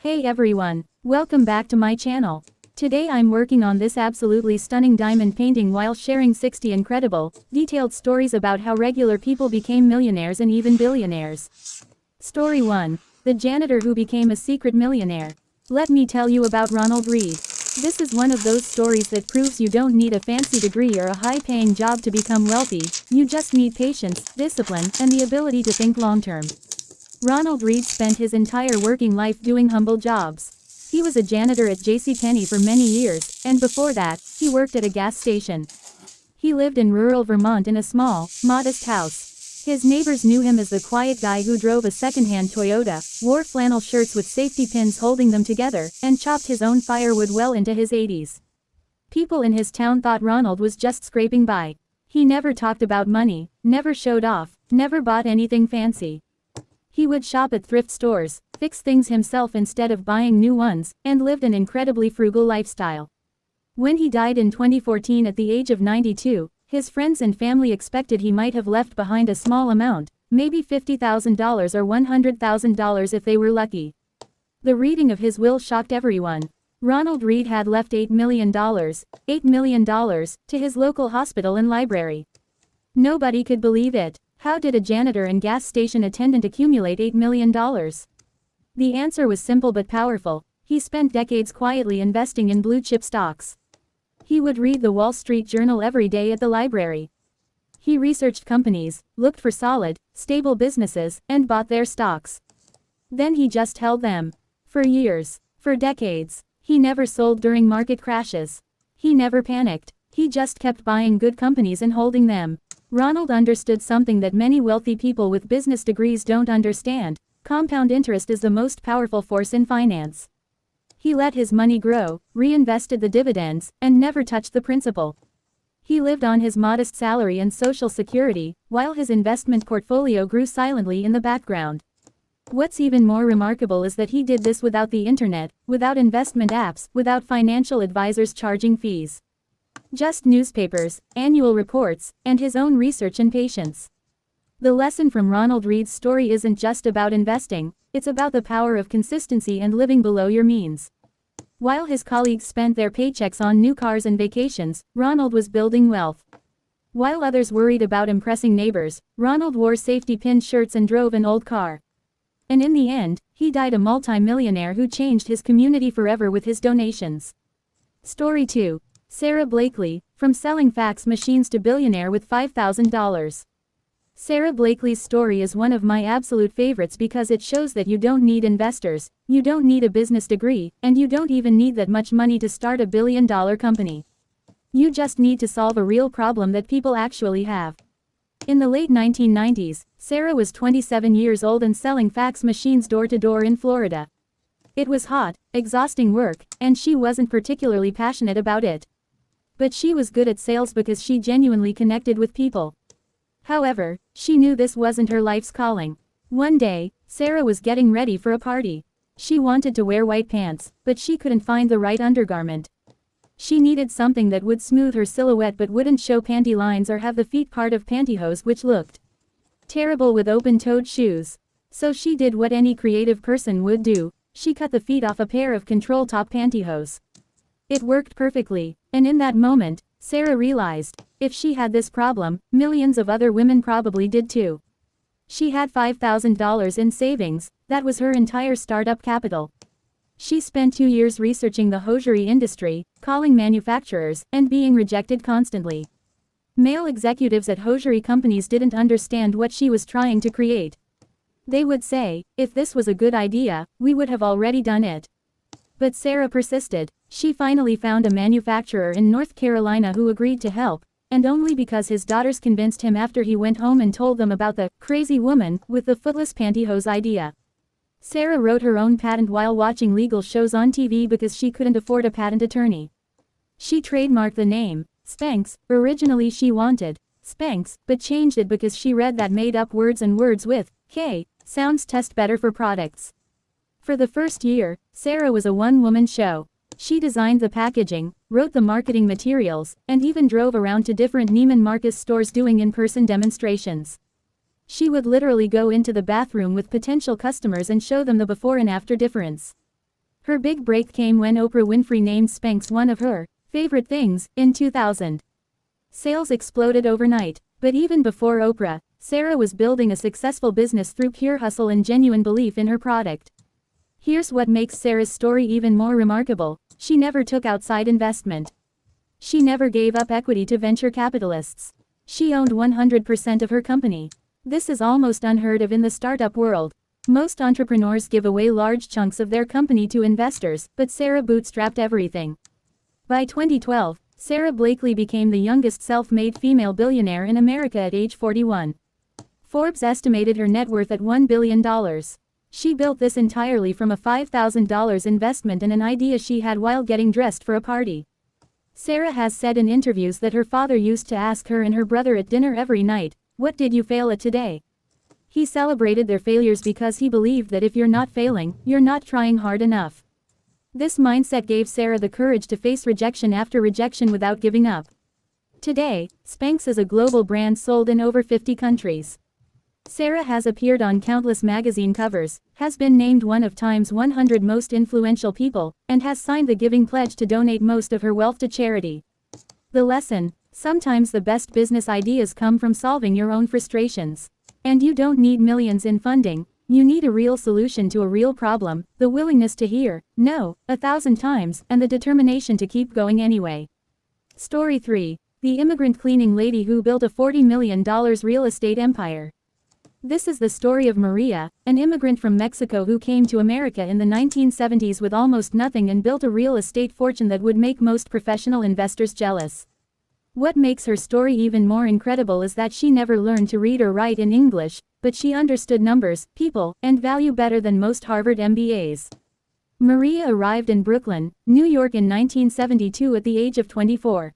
Hey everyone, welcome back to my channel. Today I'm working on this absolutely stunning diamond painting while sharing 60 incredible, detailed stories about how regular people became millionaires and even billionaires. Story 1. The janitor who became a secret millionaire. Let me tell you about Ronald Reed. This is one of those stories that proves you don't need a fancy degree or a high-paying job to become wealthy, you just need patience, discipline, and the ability to think long-term. Ronald Reed spent his entire working life doing humble jobs. He was a janitor at JCPenney for many years, and before that, he worked at a gas station. He lived in rural Vermont in a small, modest house. His neighbors knew him as the quiet guy who drove a second-hand Toyota, wore flannel shirts with safety pins holding them together, and chopped his own firewood well into his 80s. People in his town thought Ronald was just scraping by. He never talked about money, never showed off, never bought anything fancy. He would shop at thrift stores, fix things himself instead of buying new ones, and lived an incredibly frugal lifestyle. When he died in 2014 at the age of 92, his friends and family expected he might have left behind a small amount, maybe $50,000 or $100,000 if they were lucky. The reading of his will shocked everyone. Ronald Reed had left $8 million to his local hospital and library. Nobody could believe it. How did a janitor and gas station attendant accumulate $8 million? The answer was simple but powerful. He spent decades quietly investing in blue-chip stocks. He would read the Wall Street Journal every day at the library. He researched companies, looked for solid, stable businesses, and bought their stocks. Then he just held them. For years. For decades. He never sold during market crashes. He never panicked. He just kept buying good companies and holding them. Ronald understood something that many wealthy people with business degrees don't understand. Compound interest is the most powerful force in finance. He let his money grow, reinvested the dividends, and never touched the principal. He lived on his modest salary and Social Security, while his investment portfolio grew silently in the background. What's even more remarkable is that he did this without the internet, without investment apps, without financial advisors charging fees. Just newspapers, annual reports, and his own research and patience. The lesson from Ronald Reed's story isn't just about investing, it's about the power of consistency and living below your means. While his colleagues spent their paychecks on new cars and vacations, Ronald was building wealth. While others worried about impressing neighbors, Ronald wore safety pin shirts and drove an old car. And in the end, he died a multi-millionaire who changed his community forever with his donations. Story 2. Sarah Blakely, from selling fax machines to billionaire with $5,000. Sarah Blakely's story is one of my absolute favorites because it shows that you don't need investors, you don't need a business degree, and you don't even need that much money to start a billion-dollar company. You just need to solve a real problem that people actually have. In the late 1990s, Sarah was 27 years old and selling fax machines door-to-door in Florida. It was hot, exhausting work, and she wasn't particularly passionate about it. But she was good at sales because she genuinely connected with people. However, she knew this wasn't her life's calling. One day, Sarah was getting ready for a party. She wanted to wear white pants, but she couldn't find the right undergarment. She needed something that would smooth her silhouette but wouldn't show panty lines or have the feet part of pantyhose which looked terrible with open-toed shoes. So she did what any creative person would do, she cut the feet off a pair of control-top pantyhose. It worked perfectly, and in that moment, Sarah realized, if she had this problem, millions of other women probably did too. She had $5,000 in savings, that was her entire startup capital. She spent 2 years researching the hosiery industry, calling manufacturers, and being rejected constantly. Male executives at hosiery companies didn't understand what she was trying to create. They would say, if this was a good idea, we would have already done it. But Sarah persisted. She finally found a manufacturer in North Carolina who agreed to help, and only because his daughters convinced him after he went home and told them about the crazy woman with the footless pantyhose idea. Sarah wrote her own patent while watching legal shows on TV because she couldn't afford a patent attorney. She trademarked the name, Spanx. Originally she wanted Spanx, but changed it because she read that made-up words and words with K sounds test better for products. For the first year, Sarah was a one-woman show. She designed the packaging, wrote the marketing materials, and even drove around to different Neiman Marcus stores doing in-person demonstrations. She would literally go into the bathroom with potential customers and show them the before and after difference. Her big break came when Oprah Winfrey named Spanx one of her favorite things in 2000. Sales exploded overnight, but even before Oprah, Sarah was building a successful business through pure hustle and genuine belief in her product. Here's what makes Sarah's story even more remarkable: she never took outside investment. She never gave up equity to venture capitalists. She owned 100% of her company. This is almost unheard of in the startup world. Most entrepreneurs give away large chunks of their company to investors, but Sarah bootstrapped everything. By 2012, Sarah Blakely became the youngest self-made female billionaire in America at age 41. Forbes estimated her net worth at $1 billion. She built this entirely from a $5,000 investment and an idea she had while getting dressed for a party. Sarah has said in interviews that her father used to ask her and her brother at dinner every night, "What did you fail at today?" He celebrated their failures because he believed that if you're not failing, you're not trying hard enough. This mindset gave Sarah the courage to face rejection after rejection without giving up. Today, Spanx is a global brand sold in over 50 countries. Sarah has appeared on countless magazine covers, has been named one of Time's 100 most influential people, and has signed the Giving Pledge to donate most of her wealth to charity. The lesson: sometimes the best business ideas come from solving your own frustrations. And you don't need millions in funding, you need a real solution to a real problem, the willingness to hear no 1,000 times, and the determination to keep going anyway. Story 3. The immigrant cleaning lady who built a $40 million real estate empire. This is the story of Maria, an immigrant from Mexico who came to America in the 1970s with almost nothing and built a real estate fortune that would make most professional investors jealous. What makes her story even more incredible is that she never learned to read or write in English, but she understood numbers, people, and value better than most Harvard MBAs. Maria arrived in Brooklyn, New York in 1972 at the age of 24.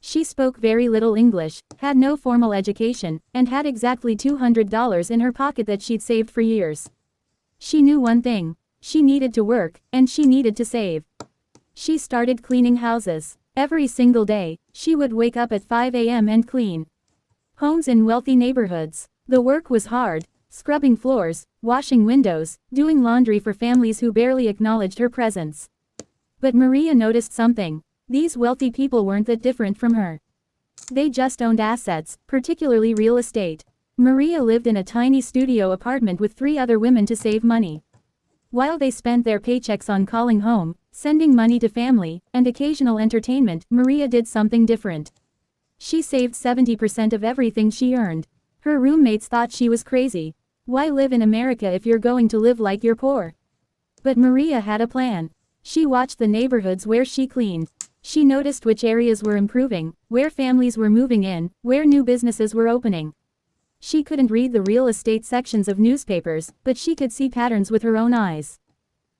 She spoke very little English, had no formal education, and had exactly $200 in her pocket that she'd saved for years. She knew one thing: she needed to work, and she needed to save. She started cleaning houses. Every single day, she would wake up at 5 a.m. and clean homes in wealthy neighborhoods. The work was hard: scrubbing floors, washing windows, doing laundry for families who barely acknowledged her presence. But Maria noticed something: these wealthy people weren't that different from her. They just owned assets, particularly real estate. Maria lived in a tiny studio apartment with 3 other women to save money. While they spent their paychecks on calling home, sending money to family, and occasional entertainment, Maria did something different. She saved 70% of everything she earned. Her roommates thought she was crazy. Why live in America if you're going to live like you're poor? But Maria had a plan. She watched the neighborhoods where she cleaned. She noticed which areas were improving, where families were moving in, where new businesses were opening. She couldn't read the real estate sections of newspapers, but she could see patterns with her own eyes.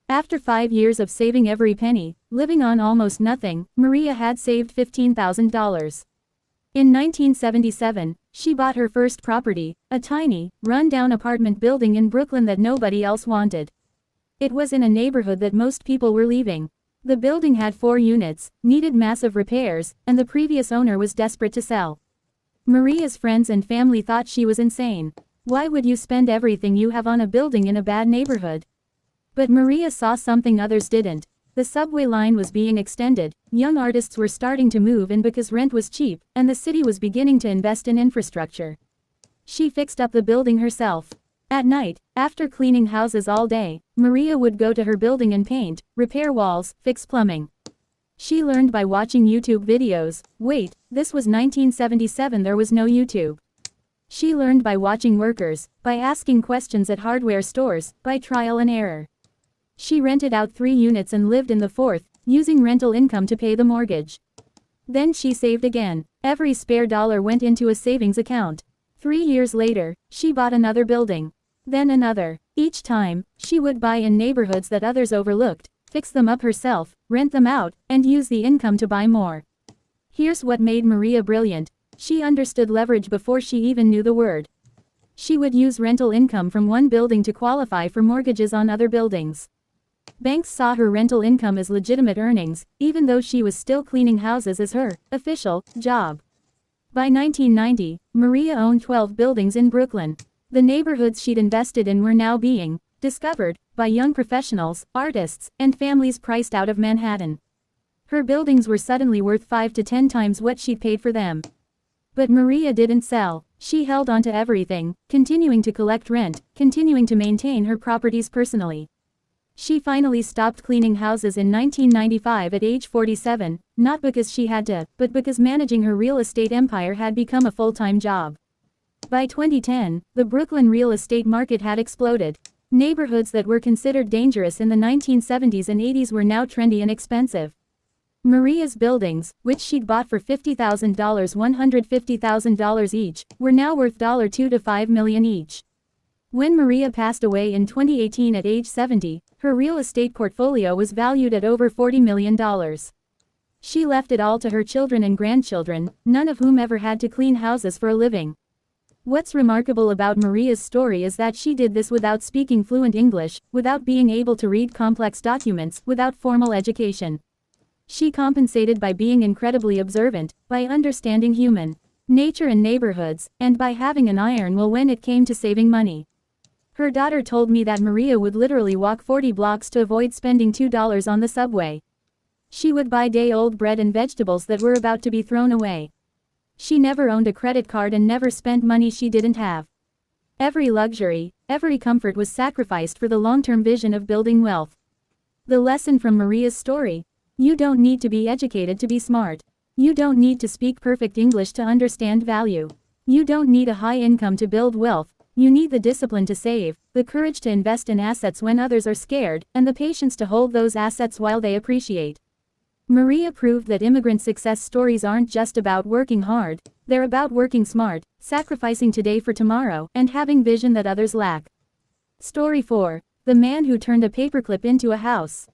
After 5 years of saving every penny, living on almost nothing, Maria had saved $15,000. In 1977, she bought her first property, a tiny, run-down apartment building in Brooklyn that nobody else wanted. It was in a neighborhood that most people were leaving. The building had 4 units, needed massive repairs, and the previous owner was desperate to sell. Maria's friends and family thought she was insane. Why would you spend everything you have on a building in a bad neighborhood? But Maria saw something others didn't. The subway line was being extended, young artists were starting to move in because rent was cheap, and the city was beginning to invest in infrastructure. She fixed up the building herself. At night, after cleaning houses all day, Maria would go to her building and paint, repair walls, fix plumbing. She learned by watching YouTube videos. Wait, this was 1977, there was no YouTube. She learned by watching workers, by asking questions at hardware stores, by trial and error. She rented out 3 units and lived in the 4th, using rental income to pay the mortgage. Then she saved again. Every spare dollar went into a savings account. 3 years later, she bought another building. Then another. Each time, she would buy in neighborhoods that others overlooked, fix them up herself, rent them out, and use the income to buy more. Here's what made Maria brilliant: she understood leverage before she even knew the word. She would use rental income from one building to qualify for mortgages on other buildings. Banks saw her rental income as legitimate earnings, even though she was still cleaning houses as her official job. By 1990, Maria owned 12 buildings in Brooklyn. The neighborhoods she'd invested in were now being discovered, by young professionals, artists, and families priced out of Manhattan. Her buildings were suddenly worth 5 to 10 times what she'd paid for them. But Maria didn't sell. She held on to everything, continuing to collect rent, continuing to maintain her properties personally. She finally stopped cleaning houses in 1995 at age 47, not because she had to, but because managing her real estate empire had become a full-time job. By 2010, the Brooklyn real estate market had exploded. Neighborhoods that were considered dangerous in the 1970s and 80s were now trendy and expensive. Maria's buildings, which she'd bought for $50,000, $150,000 each, were now worth $2 to $5 million each. When Maria passed away in 2018 at age 70, her real estate portfolio was valued at over $40 million. She left it all to her children and grandchildren, none of whom ever had to clean houses for a living. What's remarkable about Maria's story is that she did this without speaking fluent English, without being able to read complex documents, without formal education. She compensated by being incredibly observant, by understanding human nature and neighborhoods, and by having an iron will when it came to saving money. Her daughter told me that Maria would literally walk 40 blocks to avoid spending $2 on the subway. She would buy day-old bread and vegetables that were about to be thrown away. She never owned a credit card and never spent money she didn't have. Every luxury, every comfort was sacrificed for the long-term vision of building wealth. The lesson from Maria's story: you don't need to be educated to be smart. You don't need to speak perfect English to understand value. You don't need a high income to build wealth. You need the discipline to save, the courage to invest in assets when others are scared, and the patience to hold those assets while they appreciate. Maria proved that immigrant success stories aren't just about working hard, they're about working smart, sacrificing today for tomorrow, and having vision that others lack. Story 4. The man who turned a paperclip into a house.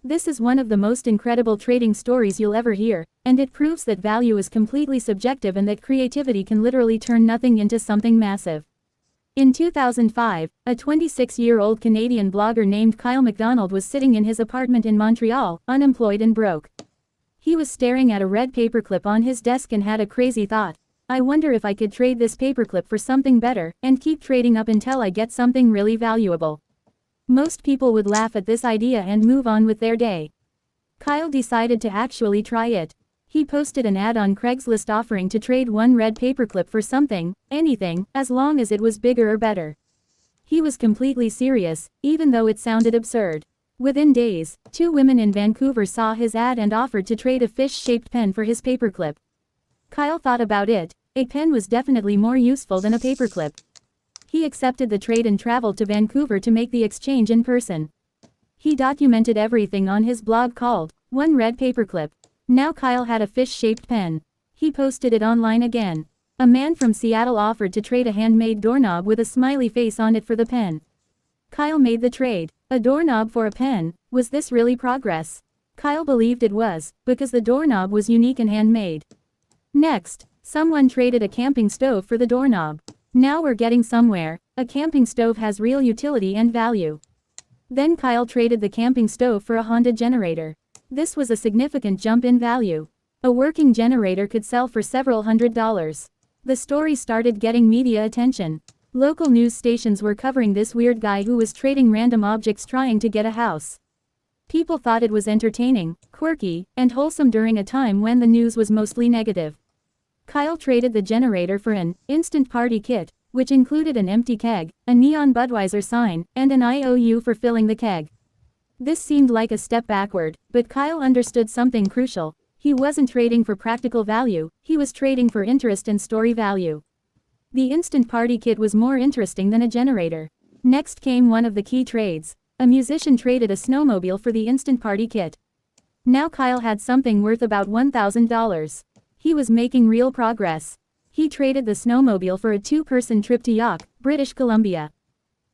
This is one of the most incredible trading stories you'll ever hear, and it proves that value is completely subjective and that creativity can literally turn nothing into something massive. In 2005, a 26-year-old Canadian blogger named Kyle MacDonald was sitting in his apartment in Montreal, unemployed and broke. He was staring at a red paperclip on his desk and had a crazy thought. I wonder if I could trade this paperclip for something better, and keep trading up until I get something really valuable. Most people would laugh at this idea and move on with their day. Kyle decided to actually try it. He posted an ad on Craigslist offering to trade one red paperclip for something, anything, as long as it was bigger or better. He was completely serious, even though it sounded absurd. Within days, 2 women in Vancouver saw his ad and offered to trade a fish-shaped pen for his paperclip. Kyle thought about it. A pen was definitely more useful than a paperclip. He accepted the trade and traveled to Vancouver to make the exchange in person. He documented everything on his blog called One Red Paperclip. Now Kyle had a fish-shaped pen. He posted it online again. A man from Seattle offered to trade a handmade doorknob with a smiley face on it for the pen. Kyle made the trade. A doorknob for a pen. Was this really progress? Kyle believed it was, because the doorknob was unique and handmade. Next, someone traded a camping stove for the doorknob. Now we're getting somewhere. A camping stove has real utility and value. Then Kyle traded the camping stove for a Honda generator. This was a significant jump in value. A working generator could sell for several $100s. The story started getting media attention. Local news stations were covering this weird guy who was trading random objects trying to get a house. People thought it was entertaining, quirky, and wholesome during a time when the news was mostly negative. Kyle traded the generator for an instant party kit, which included an empty keg, a neon Budweiser sign, and an IOU for filling the keg. This seemed like a step backward, but Kyle understood something crucial. He wasn't trading for practical value, he was trading for interest and story value. The instant party kit was more interesting than a generator. Next came one of the key trades. A musician traded a snowmobile for the instant party kit. Now Kyle had something worth about $1,000. He was making real progress. He traded the snowmobile for a 2-person trip to York, British Columbia.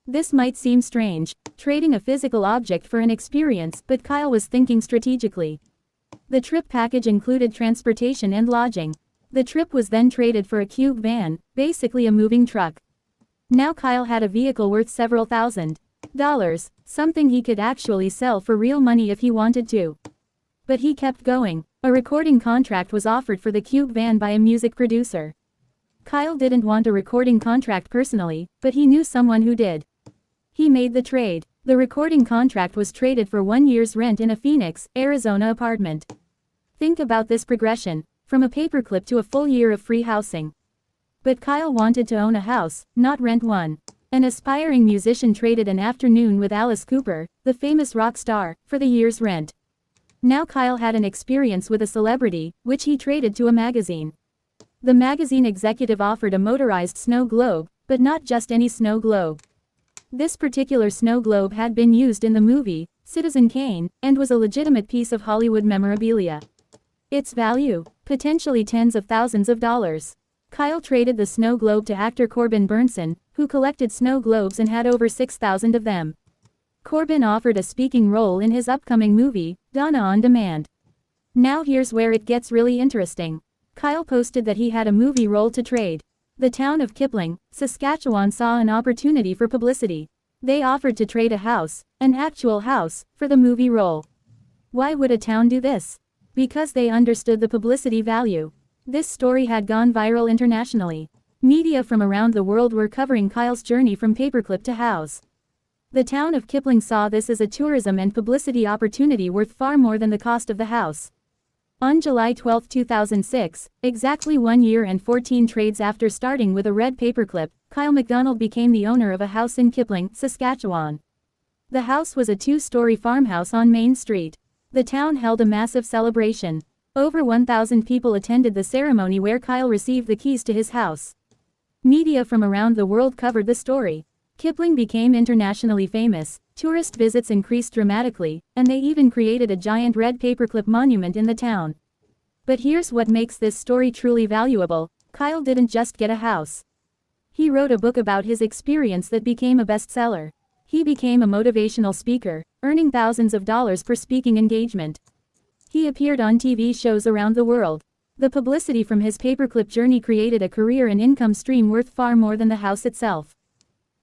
This might seem strange, trading a physical object for an experience, but Kyle was thinking strategically. The trip package included transportation and lodging. The trip was then traded for a cube van, basically a moving truck. Now Kyle had a vehicle worth several $1,000s, something he could actually sell for real money if he wanted to. But he kept going. A recording contract was offered for the cube van by a music producer. Kyle didn't want a recording contract personally, but he knew someone who did. He made the trade. The recording contract was traded for 1 year's rent in a Phoenix, Arizona apartment. Think about this progression, from a paperclip to a full year of free housing. But Kyle wanted to own a house, not rent one. An aspiring musician traded an afternoon with Alice Cooper, the famous rock star, for the year's rent. Now Kyle had an experience with a celebrity, which he traded to a magazine. The magazine executive offered a motorized snow globe, but not just any snow globe. This particular snow globe had been used in the movie, Citizen Kane, and was a legitimate piece of Hollywood memorabilia. Its value? Potentially tens of thousands of dollars. Kyle traded the snow globe to actor Corbin Burnson, who collected snow globes and had over 6,000 of them. Corbin offered a speaking role in his upcoming movie, Donna on Demand. Now here's where it gets really interesting. Kyle posted that he had a movie role to trade. The town of Kipling, Saskatchewan saw an opportunity for publicity. They offered to trade a house, an actual house, for the movie role. Why would a town do this? Because they understood the publicity value. This story had gone viral internationally. Media from around the world were covering Kyle's journey from paperclip to house. The town of Kipling saw this as a tourism and publicity opportunity worth far more than the cost of the house. On July 12, 2006, exactly 1 year and 14 trades after starting with a red paperclip, Kyle McDonald became the owner of a house in Kipling, Saskatchewan. The house was a 2-story farmhouse on Main Street. The town held a massive celebration. Over 1,000 people attended the ceremony where Kyle received the keys to his house. Media from around the world covered the story. Kipling became internationally famous, tourist visits increased dramatically, and they even created a giant red paperclip monument in the town. But here's what makes this story truly valuable: Kyle didn't just get a house. He wrote a book about his experience that became a bestseller. He became a motivational speaker, earning thousands of dollars per speaking engagement. He appeared on TV shows around the world. The publicity from his paperclip journey created a career and income stream worth far more than the house itself.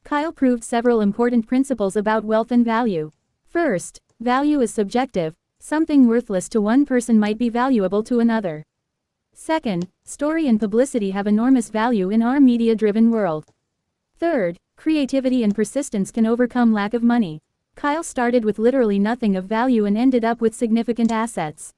Kyle proved several important principles about wealth and value. First, value is subjective. Something worthless to one person might be valuable to another. Second, story and publicity have enormous value in our media-driven world. Third, creativity and persistence can overcome lack of money. Kyle started with literally nothing of value and ended up with significant assets.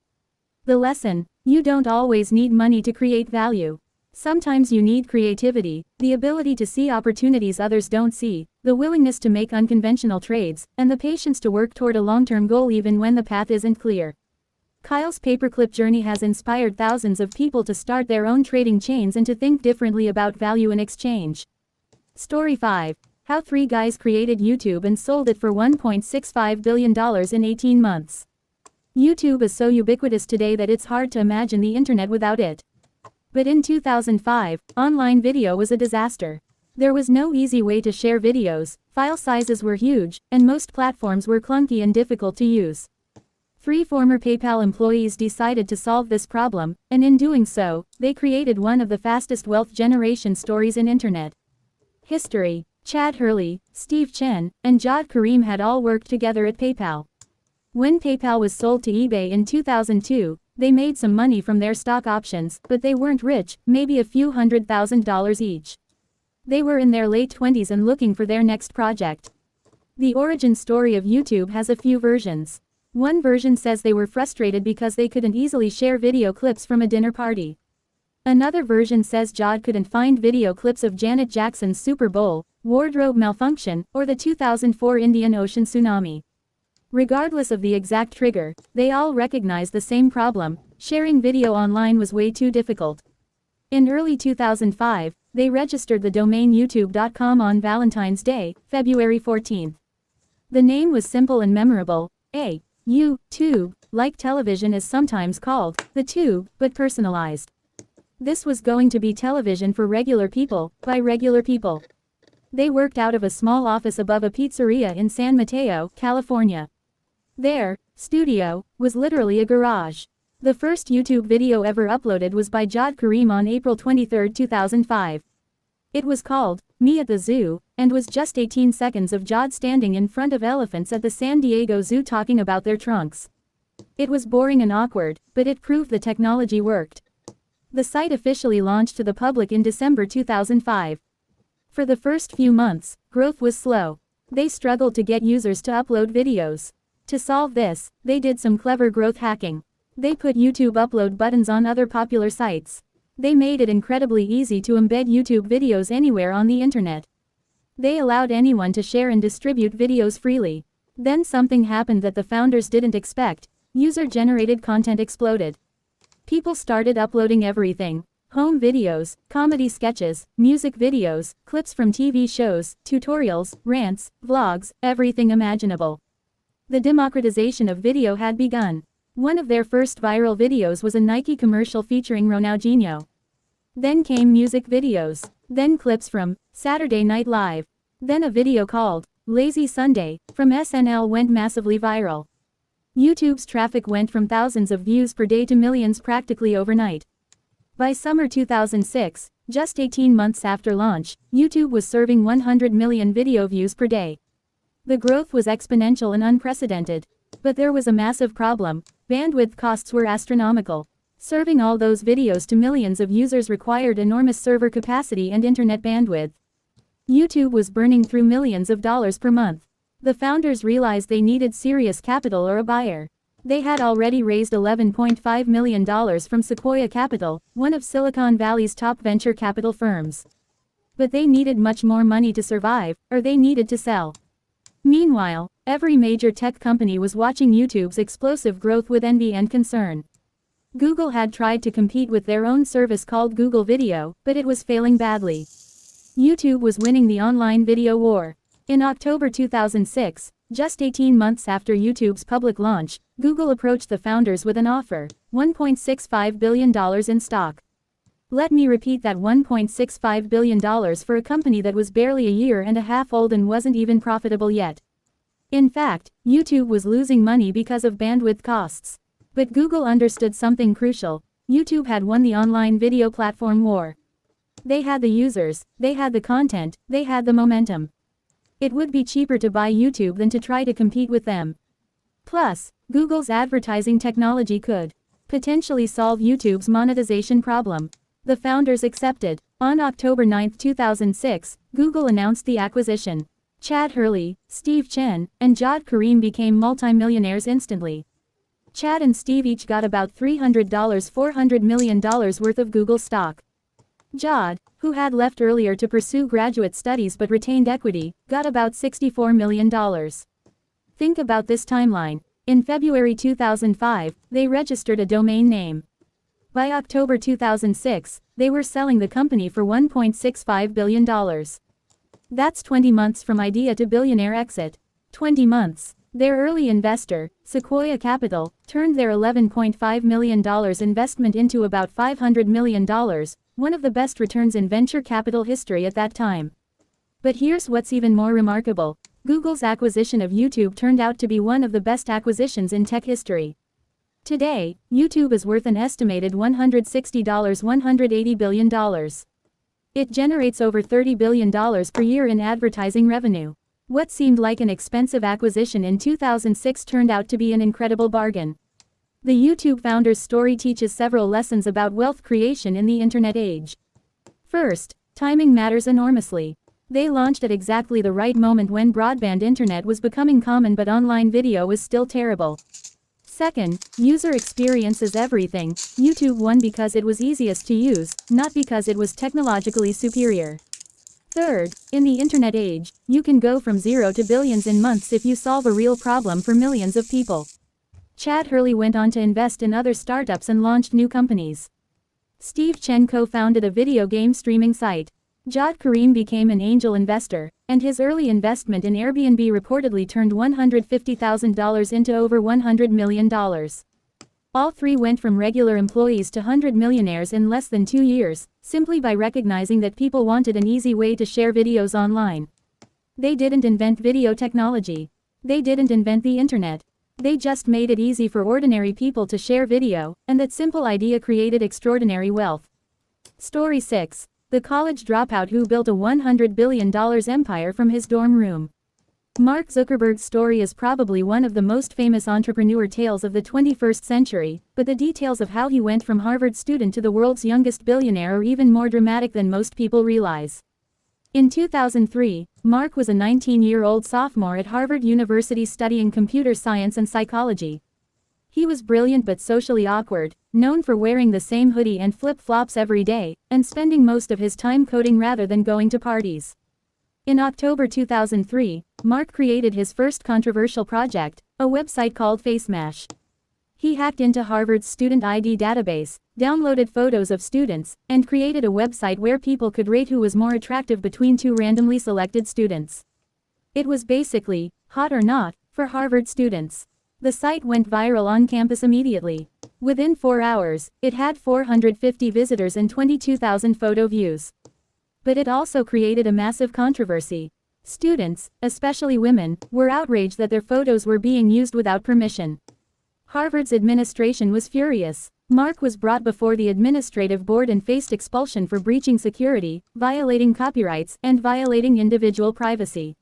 The lesson: you don't always need money to create value. Sometimes you need creativity, the ability to see opportunities others don't see, the willingness to make unconventional trades, and the patience to work toward a long-term goal even when the path isn't clear. Kyle's paperclip journey has inspired thousands of people to start their own trading chains and to think differently about value in exchange. Story 5. How 3 guys created YouTube and sold it for $1.65 billion in 18 months. YouTube is so ubiquitous today that it's hard to imagine the internet without it. But in 2005, online video was a disaster. There was no easy way to share videos, file sizes were huge, and most platforms were clunky and difficult to use. 3 former PayPal employees decided to solve this problem, and in doing so, they created one of the fastest wealth generation stories in internet history. Chad Hurley, Steve Chen, and Jawed Karim had all worked together at PayPal. When PayPal was sold to eBay in 2002, they made some money from their stock options, but they weren't rich, maybe a few $100,000 each. They were in their late 20s and looking for their next project. The origin story of YouTube has a few versions. One version says they were frustrated because they couldn't easily share video clips from a dinner party. Another version says Jawed couldn't find video clips of Janet Jackson's Super Bowl, wardrobe malfunction, or the 2004 Indian Ocean tsunami. Regardless of the exact trigger, they all recognized the same problem: sharing video online was way too difficult. In early 2005, they registered the domain youtube.com on Valentine's Day, February 14. The name was simple and memorable: YouTube, like television is sometimes called, the tube, but personalized. This was going to be television for regular people, by regular people. They worked out of a small office above a pizzeria in San Mateo, California. Their studio was literally a garage. The first YouTube video ever uploaded was by Jawed Karim on April 23, 2005. It was called Me at the Zoo, and was just 18 seconds of Jawed standing in front of elephants at the San Diego Zoo talking about their trunks. It was boring and awkward, but it proved the technology worked. The site officially launched to the public in December 2005. For the first few months, growth was slow. They struggled to get users to upload videos. To solve this, they did some clever growth hacking. They put YouTube upload buttons on other popular sites. They made it incredibly easy to embed YouTube videos anywhere on the internet. They allowed anyone to share and distribute videos freely. Then something happened that the founders didn't expect. User-generated content exploded. People started uploading everything. Home videos, comedy sketches, music videos, clips from TV shows, tutorials, rants, vlogs, everything imaginable. The democratization of video had begun. One of their first viral videos was a Nike commercial featuring Ronaldinho. Then came music videos. Then clips from Saturday Night Live. Then a video called Lazy Sunday from SNL went massively viral. YouTube's traffic went from thousands of views per day to millions practically overnight. By summer 2006, just 18 months after launch, YouTube was serving 100 million video views per day. The growth was exponential and unprecedented. But there was a massive problem. Bandwidth costs were astronomical. Serving all those videos to millions of users required enormous server capacity and internet bandwidth. YouTube was burning through millions of dollars per month. The founders realized they needed serious capital or a buyer. They had already raised $11.5 million from Sequoia Capital, one of Silicon Valley's top venture capital firms. But they needed much more money to survive, or they needed to sell. Meanwhile, every major tech company was watching YouTube's explosive growth with envy and concern. Google had tried to compete with their own service called Google Video, but it was failing badly. YouTube was winning the online video war. In October 2006, just 18 months after YouTube's public launch, Google approached the founders with an offer, $1.65 billion in stock. Let me repeat that, $1.65 billion for a company that was barely a year and a half old and wasn't even profitable yet. In fact, YouTube was losing money because of bandwidth costs. But Google understood something crucial. YouTube had won the online video platform war. They had the users, they had the content, they had the momentum. It would be cheaper to buy YouTube than to try to compete with them. Plus, Google's advertising technology could potentially solve YouTube's monetization problem. The founders accepted. On October 9, 2006, Google announced the acquisition. Chad Hurley, Steve Chen, and Jawed Karim became multimillionaires instantly. Chad and Steve each got about $400 million worth of Google stock. Jawed, who had left earlier to pursue graduate studies but retained equity, got about $64 million. Think about this timeline. In February 2005, they registered a domain name. By October 2006, they were selling the company for $1.65 billion. That's 20 months from idea to billionaire exit. 20 months. Their early investor, Sequoia Capital, turned their $11.5 million investment into about $500 million, one of the best returns in venture capital history at that time. But here's what's even more remarkable. Google's acquisition of YouTube turned out to be one of the best acquisitions in tech history. Today, YouTube is worth an estimated $180 billion. It generates over $30 billion per year in advertising revenue. What seemed like an expensive acquisition in 2006 turned out to be an incredible bargain. The YouTube founder's story teaches several lessons about wealth creation in the internet age. First, timing matters enormously. They launched at exactly the right moment when broadband internet was becoming common but online video was still terrible. Second, user experience is everything. YouTube won because it was easiest to use, not because it was technologically superior. Third, in the internet age, you can go from zero to billions in months if you solve a real problem for millions of people. Chad Hurley went on to invest in other startups and launched new companies. Steve Chen co-founded a video game streaming site. Jawed Karim became an angel investor, and his early investment in Airbnb reportedly turned $150,000 into over $100 million. All three went from regular employees to 100 millionaires in less than 2 years, simply by recognizing that people wanted an easy way to share videos online. They didn't invent video technology. They didn't invent the internet. They just made it easy for ordinary people to share video, and that simple idea created extraordinary wealth. Story 6. The college dropout who built a $100 billion empire from his dorm room. Mark Zuckerberg's story is probably one of the most famous entrepreneur tales of the 21st century, but the details of how he went from Harvard student to the world's youngest billionaire are even more dramatic than most people realize. In 2003, Mark was a 19-year-old sophomore at Harvard University studying computer science and psychology. He was brilliant but socially awkward, known for wearing the same hoodie and flip-flops every day, and spending most of his time coding rather than going to parties. In October 2003, Mark created his first controversial project, a website called FaceMash. He hacked into Harvard's student ID database, downloaded photos of students, and created a website where people could rate who was more attractive between two randomly selected students. It was basically, hot or not, for Harvard students. The site went viral on campus immediately. Within 4 hours, it had 450 visitors and 22,000 photo views. But it also created a massive controversy. Students, especially women, were outraged that their photos were being used without permission. Harvard's administration was furious. Mark was brought before the administrative board and faced expulsion for breaching security, violating copyrights, and violating individual privacy.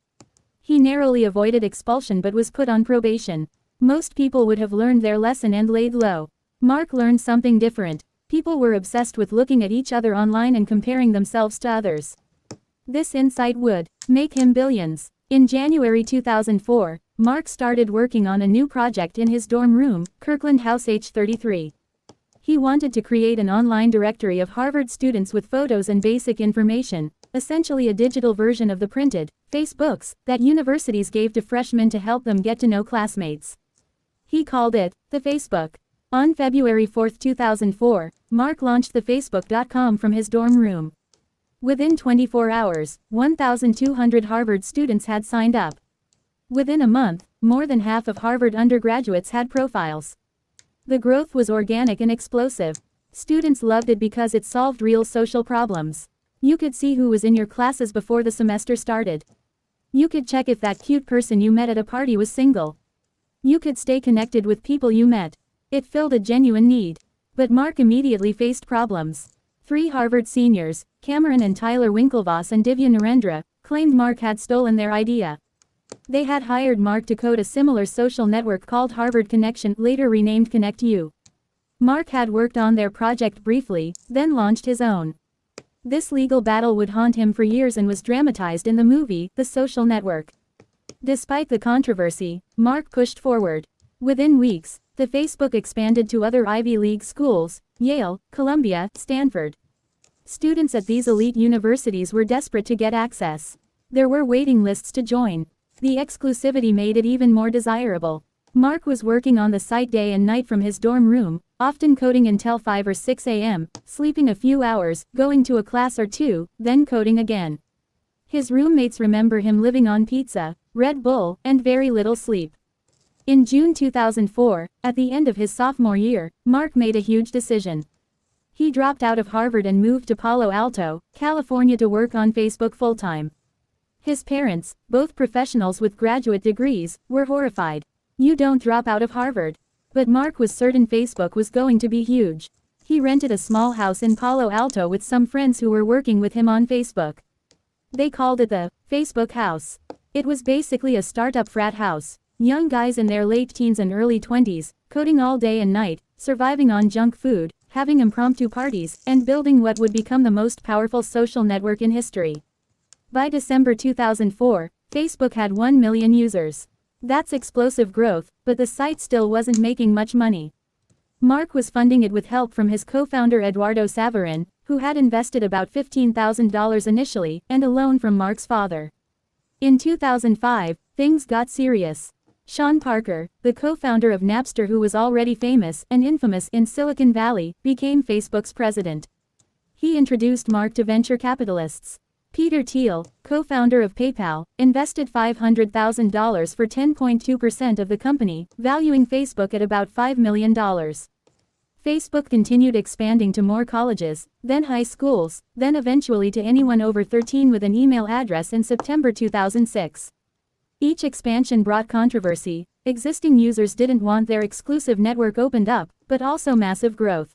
He narrowly avoided expulsion but was put on probation. Most people would have learned their lesson and laid low. Mark learned something different. People were obsessed with looking at each other online and comparing themselves to others. This insight would make him billions. In January 2004, Mark started working on a new project in his dorm room, Kirkland House H33. He wanted to create an online directory of Harvard students with photos and basic information, essentially a digital version of the printed Facebooks that universities gave to freshmen to help them get to know classmates. He called it the Facebook. On February 4, 2004, Mark launched the Facebook.com from his dorm room. Within 24 hours, 1,200 Harvard students had signed up. Within a month, more than half of Harvard undergraduates had profiles. The growth was organic and explosive. Students loved it because it solved real social problems. You could see who was in your classes before the semester started. You could check if that cute person you met at a party was single. You could stay connected with people you met. It filled a genuine need. But Mark immediately faced problems. 3 Harvard seniors, Cameron and Tyler Winklevoss and Divya Narendra, claimed Mark had stolen their idea. They had hired Mark to code a similar social network called Harvard Connection, later renamed Connect U. Mark had worked on their project briefly, then launched his own. This legal battle would haunt him for years and was dramatized in the movie, The Social Network. Despite the controversy, Mark pushed forward. Within weeks, the Facebook expanded to other Ivy League schools, Yale, Columbia, Stanford. Students at these elite universities were desperate to get access. There were waiting lists to join. The exclusivity made it even more desirable. Mark was working on the site day and night from his dorm room, often coding until 5 or 6 a.m., sleeping a few hours, going to a class or two, then coding again. His roommates remember him living on pizza, Red Bull, and very little sleep. In June 2004, at the end of his sophomore year, Mark made a huge decision. He dropped out of Harvard and moved to Palo Alto, California to work on Facebook full-time. His parents, both professionals with graduate degrees, were horrified. You don't drop out of Harvard. But Mark was certain Facebook was going to be huge. He rented a small house in Palo Alto with some friends who were working with him on Facebook. They called it the Facebook House. It was basically a startup frat house. Young guys in their late teens and early 20s, coding all day and night, surviving on junk food, having impromptu parties, and building what would become the most powerful social network in history. By December 2004, Facebook had 1 million users. That's explosive growth, but the site still wasn't making much money. Mark was funding it with help from his co-founder Eduardo Saverin, who had invested about $15,000 initially, and a loan from Mark's father. In 2005, things got serious. Sean Parker, the co-founder of Napster who was already famous and infamous in Silicon Valley, became Facebook's president. He introduced Mark to venture capitalists. Peter Thiel, co-founder of PayPal, invested $500,000 for 10.2% of the company, valuing Facebook at about $5 million. Facebook continued expanding to more colleges, then high schools, then eventually to anyone over 13 with an email address in September 2006. Each expansion brought controversy. Existing users didn't want their exclusive network opened up, but also massive growth.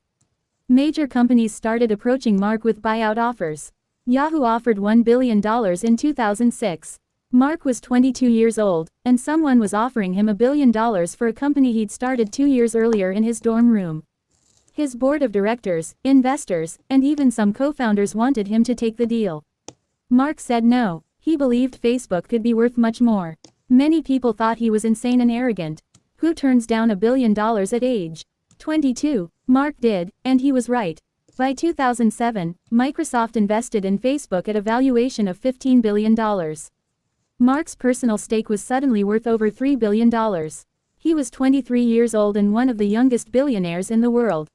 Major companies started approaching Mark with buyout offers. Yahoo offered $1 billion in 2006. Mark was 22 years old, and someone was offering him $1 billion for a company he'd started 2 years earlier in his dorm room. His board of directors, investors, and even some co-founders wanted him to take the deal. Mark said no. He believed Facebook could be worth much more. Many people thought he was insane and arrogant. Who turns down $1 billion at age 22? Mark did, and he was right. By 2007, Microsoft invested in Facebook at a valuation of $15 billion. Mark's personal stake was suddenly worth over $3 billion. He was 23 years old and one of the youngest billionaires in the world.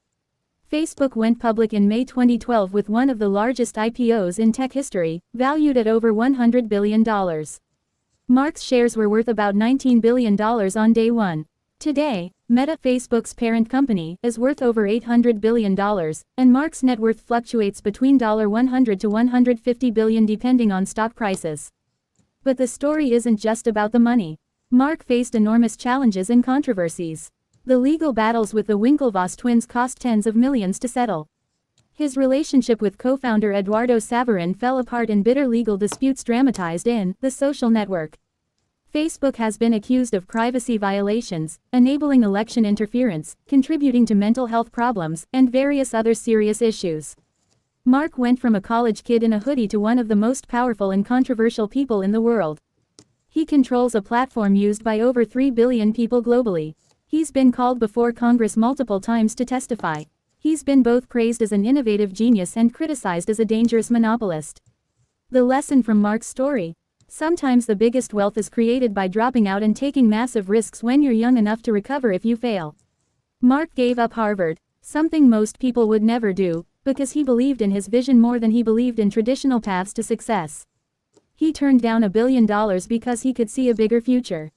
Facebook went public in May 2012 with one of the largest IPOs in tech history, valued at over $100 billion. Mark's shares were worth about $19 billion on day one. Today, Meta, Facebook's parent company, is worth over $800 billion, and Mark's net worth fluctuates between $100 to $150 billion depending on stock prices. But the story isn't just about the money. Mark faced enormous challenges and controversies. The legal battles with the Winklevoss twins cost tens of millions to settle. His relationship with co-founder Eduardo Saverin fell apart in bitter legal disputes dramatized in The Social Network. Facebook has been accused of privacy violations, enabling election interference, contributing to mental health problems, and various other serious issues. Mark went from a college kid in a hoodie to one of the most powerful and controversial people in the world. He controls a platform used by over 3 billion people globally. He's been called before Congress multiple times to testify. He's been both praised as an innovative genius and criticized as a dangerous monopolist. The lesson from Mark's story: sometimes the biggest wealth is created by dropping out and taking massive risks when you're young enough to recover if you fail. Mark gave up Harvard, something most people would never do, because he believed in his vision more than he believed in traditional paths to success. He turned down $1 billion because he could see a bigger future.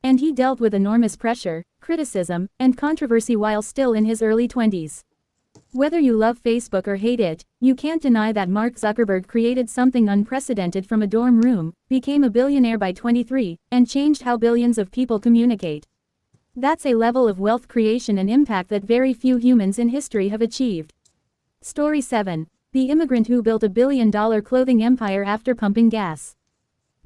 And he dealt with enormous pressure, criticism, and controversy while still in his early 20s. Whether you love Facebook or hate it, you can't deny that Mark Zuckerberg created something unprecedented from a dorm room, became a billionaire by 23, and changed how billions of people communicate. That's a level of wealth creation and impact that very few humans in history have achieved. Story 7. The immigrant who built $1 billion clothing empire after pumping gas.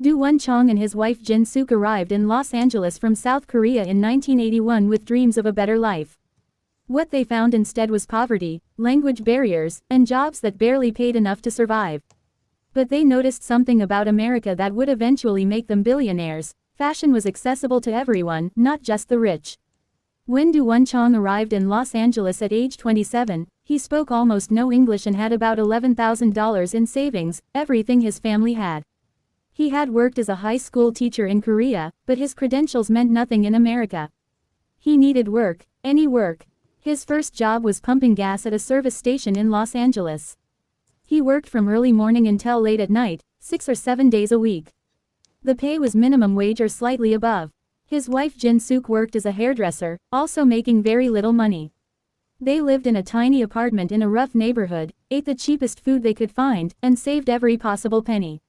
Do-Won Chong and his wife Jin-Suk arrived in Los Angeles from South Korea in 1981 with dreams of a better life. What they found instead was poverty, language barriers, and jobs that barely paid enough to survive. But they noticed something about America that would eventually make them billionaires: fashion was accessible to everyone, not just the rich. When Do-Won Chong arrived in Los Angeles at age 27, he spoke almost no English and had about $11,000 in savings, everything his family had. He had worked as a high school teacher in Korea, but his credentials meant nothing in America. He needed work, any work. His first job was pumping gas at a service station in Los Angeles. He worked from early morning until late at night, 6 or 7 days a week. The pay was minimum wage or slightly above. His wife Jin-Suk worked as a hairdresser, also making very little money. They lived in a tiny apartment in a rough neighborhood, ate the cheapest food they could find, and saved every possible penny.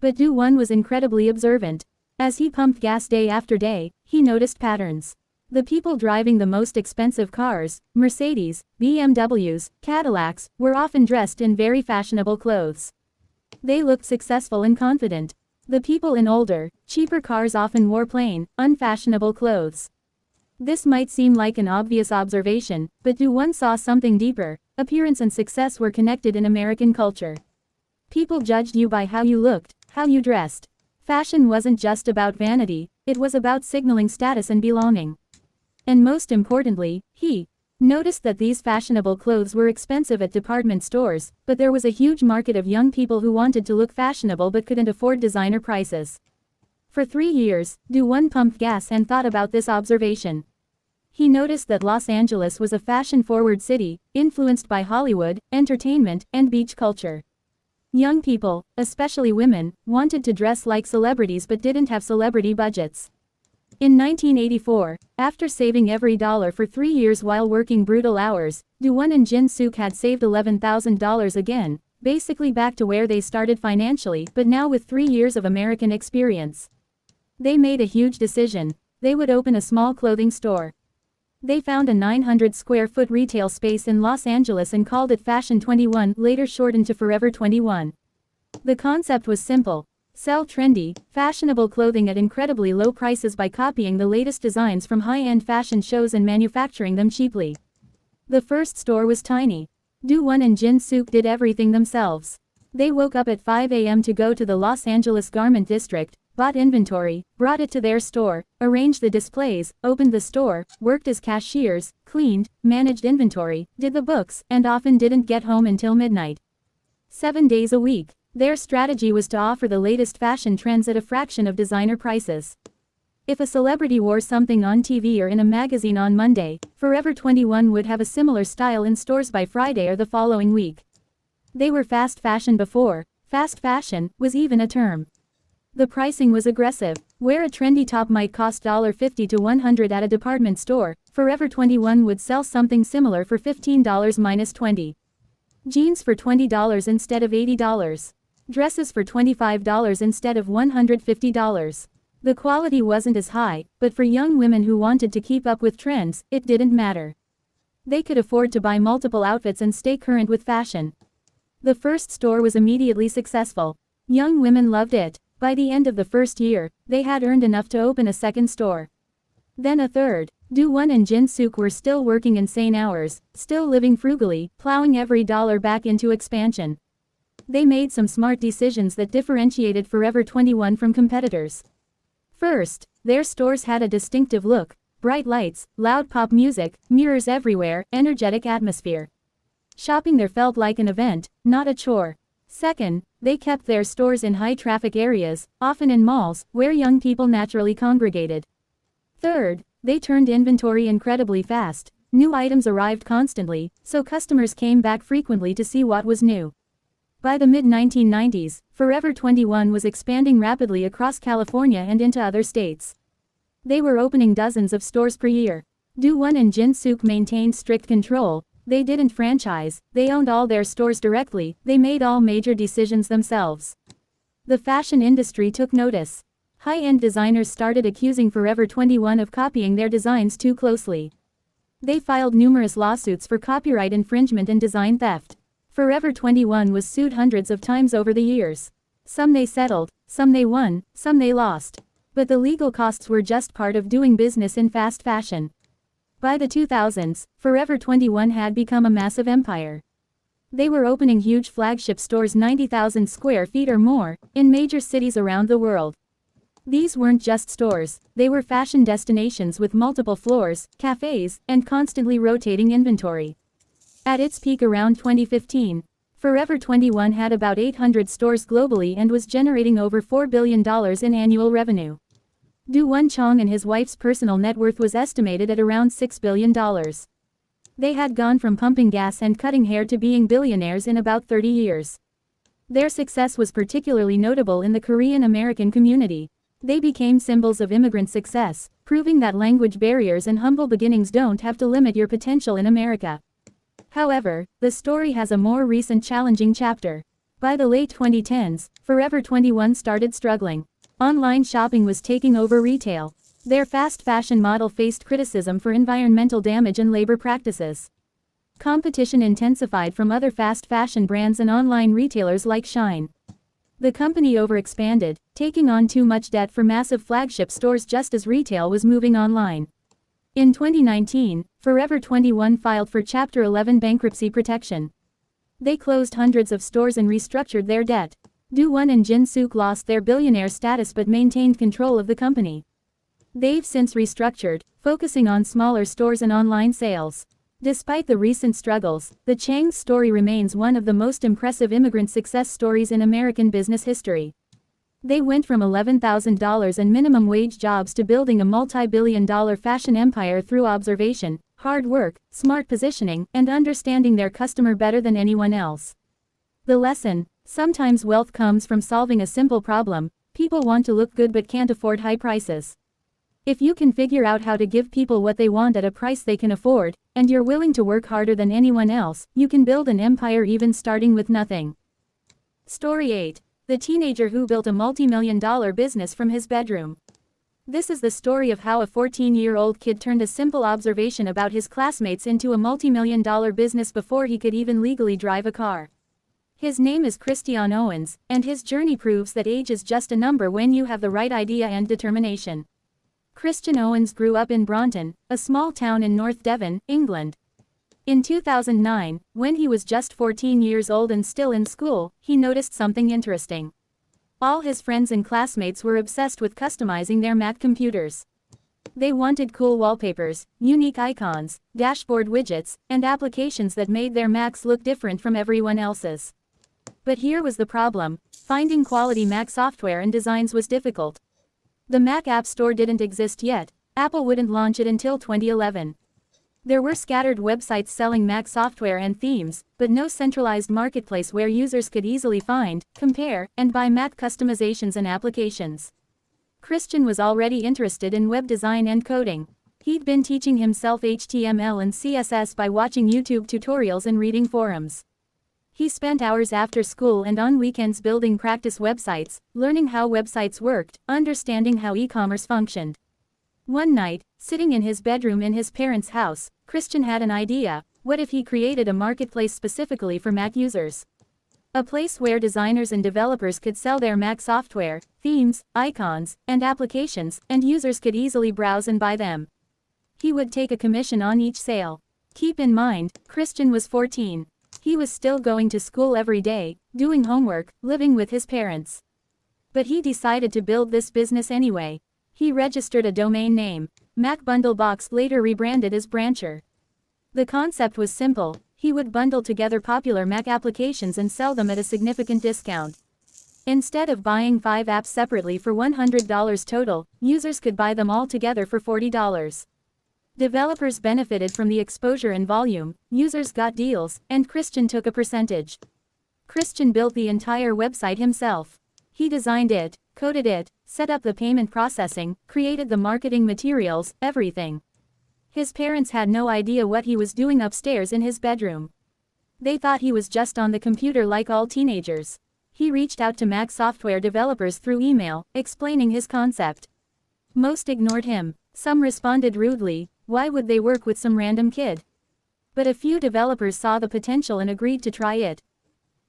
But Do-Won was incredibly observant. As he pumped gas day after day, he noticed patterns. The people driving the most expensive cars, Mercedes, BMWs, Cadillacs, were often dressed in very fashionable clothes. They looked successful and confident. The people in older, cheaper cars often wore plain, unfashionable clothes. This might seem like an obvious observation, but Do-Won saw something deeper. Appearance and success were connected in American culture. People judged you by how you looked, how you dressed. Fashion wasn't just about vanity, it was about signaling status and belonging. And most importantly, he noticed that these fashionable clothes were expensive at department stores, but there was a huge market of young people who wanted to look fashionable but couldn't afford designer prices. For 3 years, Do-Won pumped gas and thought about this observation. He noticed that Los Angeles was a fashion-forward city, influenced by Hollywood, entertainment, and beach culture. Young people, especially women, wanted to dress like celebrities but didn't have celebrity budgets. In 1984, after saving every dollar for 3 years while working brutal hours, Do-Won and Jin-Suk had saved $11,000 again, basically back to where they started financially, but now with 3 years of American experience. They made a huge decision. They would open a small clothing store. They found a 900 square foot retail space in Los Angeles and called it Fashion 21, later shortened to Forever 21. The concept was simple: sell trendy, fashionable clothing at incredibly low prices by copying the latest designs from high-end fashion shows and manufacturing them cheaply. The first store was tiny. Do-Won and Jin-Suk did everything themselves. They woke up at 5 a.m. to go to the Los Angeles garment district, bought inventory, brought it to their store, arranged the displays, opened the store, worked as cashiers, cleaned, managed inventory, did the books, and often didn't get home until midnight. 7 days a week. Their strategy was to offer the latest fashion trends at a fraction of designer prices. If a celebrity wore something on TV or in a magazine on Monday, Forever 21 would have a similar style in stores by Friday or the following week. They were fast fashion before fast fashion was even a term. The pricing was aggressive. Where a trendy top might cost $50 to $100 at a department store, Forever 21 would sell something similar for $15 minus $20. Jeans for $20 instead of $80. Dresses for $25 instead of $150. The quality wasn't as high, but for young women who wanted to keep up with trends, it didn't matter. They could afford to buy multiple outfits and stay current with fashion. The first store was immediately successful. Young women loved it. By the end of the first year, they had earned enough to open a second store. Then a third. Do-Won and Jin Sook were still working insane hours, still living frugally, plowing every dollar back into expansion. They made some smart decisions that differentiated Forever 21 from competitors. First, their stores had a distinctive look: bright lights, loud pop music, mirrors everywhere, energetic atmosphere. Shopping there felt like an event, not a chore. Second, they kept their stores in high-traffic areas, often in malls, where young people naturally congregated. Third, they turned inventory incredibly fast. New items arrived constantly, so customers came back frequently to see what was new. By the mid-1990s, Forever 21 was expanding rapidly across California and into other states. They were opening dozens of stores per year. Do-Won and Jin Sook maintained strict control. They didn't franchise, they owned all their stores directly, they made all major decisions themselves. The fashion industry took notice. High-end designers started accusing Forever 21 of copying their designs too closely. They filed numerous lawsuits for copyright infringement and design theft. Forever 21 was sued hundreds of times over the years. Some they settled, some they won, some they lost. But the legal costs were just part of doing business in fast fashion. By the 2000s, Forever 21 had become a massive empire. They were opening huge flagship stores 90,000 square feet or more, in major cities around the world. These weren't just stores, they were fashion destinations with multiple floors, cafes, and constantly rotating inventory. At its peak around 2015, Forever 21 had about 800 stores globally and was generating over $4 billion in annual revenue. Do-Won Chong and his wife's personal net worth was estimated at around $6 billion. They had gone from pumping gas and cutting hair to being billionaires in about 30 years. Their success was particularly notable in the Korean American community. They became symbols of immigrant success, proving that language barriers and humble beginnings don't have to limit your potential in America. However, the story has a more recent challenging chapter. By the late 2010s, Forever 21 started struggling. Online shopping was taking over retail. Their fast fashion model faced criticism for environmental damage and labor practices. Competition intensified from other fast fashion brands and online retailers like Shein. The company overexpanded, taking on too much debt for massive flagship stores just as retail was moving online. In 2019, Forever 21 filed for Chapter 11 bankruptcy protection. They closed hundreds of stores and restructured their debt. Do-Won and Jin Sook lost their billionaire status but maintained control of the company. They've since restructured, focusing on smaller stores and online sales. Despite the recent struggles, the Chang's story remains one of the most impressive immigrant success stories in American business history. They went from $11,000 and minimum wage jobs to building a multi-billion-dollar fashion empire through observation, hard work, smart positioning, and understanding their customer better than anyone else. The lesson: sometimes wealth comes from solving a simple problem. People want to look good but can't afford high prices. If you can figure out how to give people what they want at a price they can afford, and you're willing to work harder than anyone else, you can build an empire even starting with nothing. Story 8. The teenager who built a multi-million-dollar business from his bedroom. This is the story of how a 14-year-old kid turned a simple observation about his classmates into a multi-million-dollar business before he could even legally drive a car. His name is Christian Owens, and his journey proves that age is just a number when you have the right idea and determination. Christian Owens grew up in Braunton, a small town in North Devon, England. In 2009, when he was just 14 years old and still in school, he noticed something interesting. All his friends and classmates were obsessed with customizing their Mac computers. They wanted cool wallpapers, unique icons, dashboard widgets, and applications that made their Macs look different from everyone else's. But here was the problem: finding quality Mac software and designs was difficult. The Mac App Store didn't exist yet. Apple wouldn't launch it until 2011. There were scattered websites selling Mac software and themes, but no centralized marketplace where users could easily find, compare, and buy Mac customizations and applications. Christian was already interested in web design and coding. He'd been teaching himself HTML and CSS by watching YouTube tutorials and reading forums. He spent hours after school and on weekends building practice websites, learning how websites worked, understanding how e-commerce functioned. One night, sitting in his bedroom in his parents' house, Christian had an idea. What if he created a marketplace specifically for Mac users? A place where designers and developers could sell their Mac software, themes, icons, and applications, and users could easily browse and buy them. He would take a commission on each sale. Keep in mind, Christian was 14. He was still going to school every day, doing homework, living with his parents. But he decided to build this business anyway. He registered a domain name, MacBundlebox, later rebranded as Brancher. The concept was simple: he would bundle together popular Mac applications and sell them at a significant discount. Instead of buying 5 apps separately for $100 total, users could buy them all together for $40. Developers benefited from the exposure and volume, users got deals, and Christian took a percentage. Christian built the entire website himself. He designed it, coded it, set up the payment processing, created the marketing materials, everything. His parents had no idea what he was doing upstairs in his bedroom. They thought he was just on the computer like all teenagers. He reached out to Mac software developers through email, explaining his concept. Most ignored him. Some responded rudely: why would they work with some random kid? But a few developers saw the potential and agreed to try it.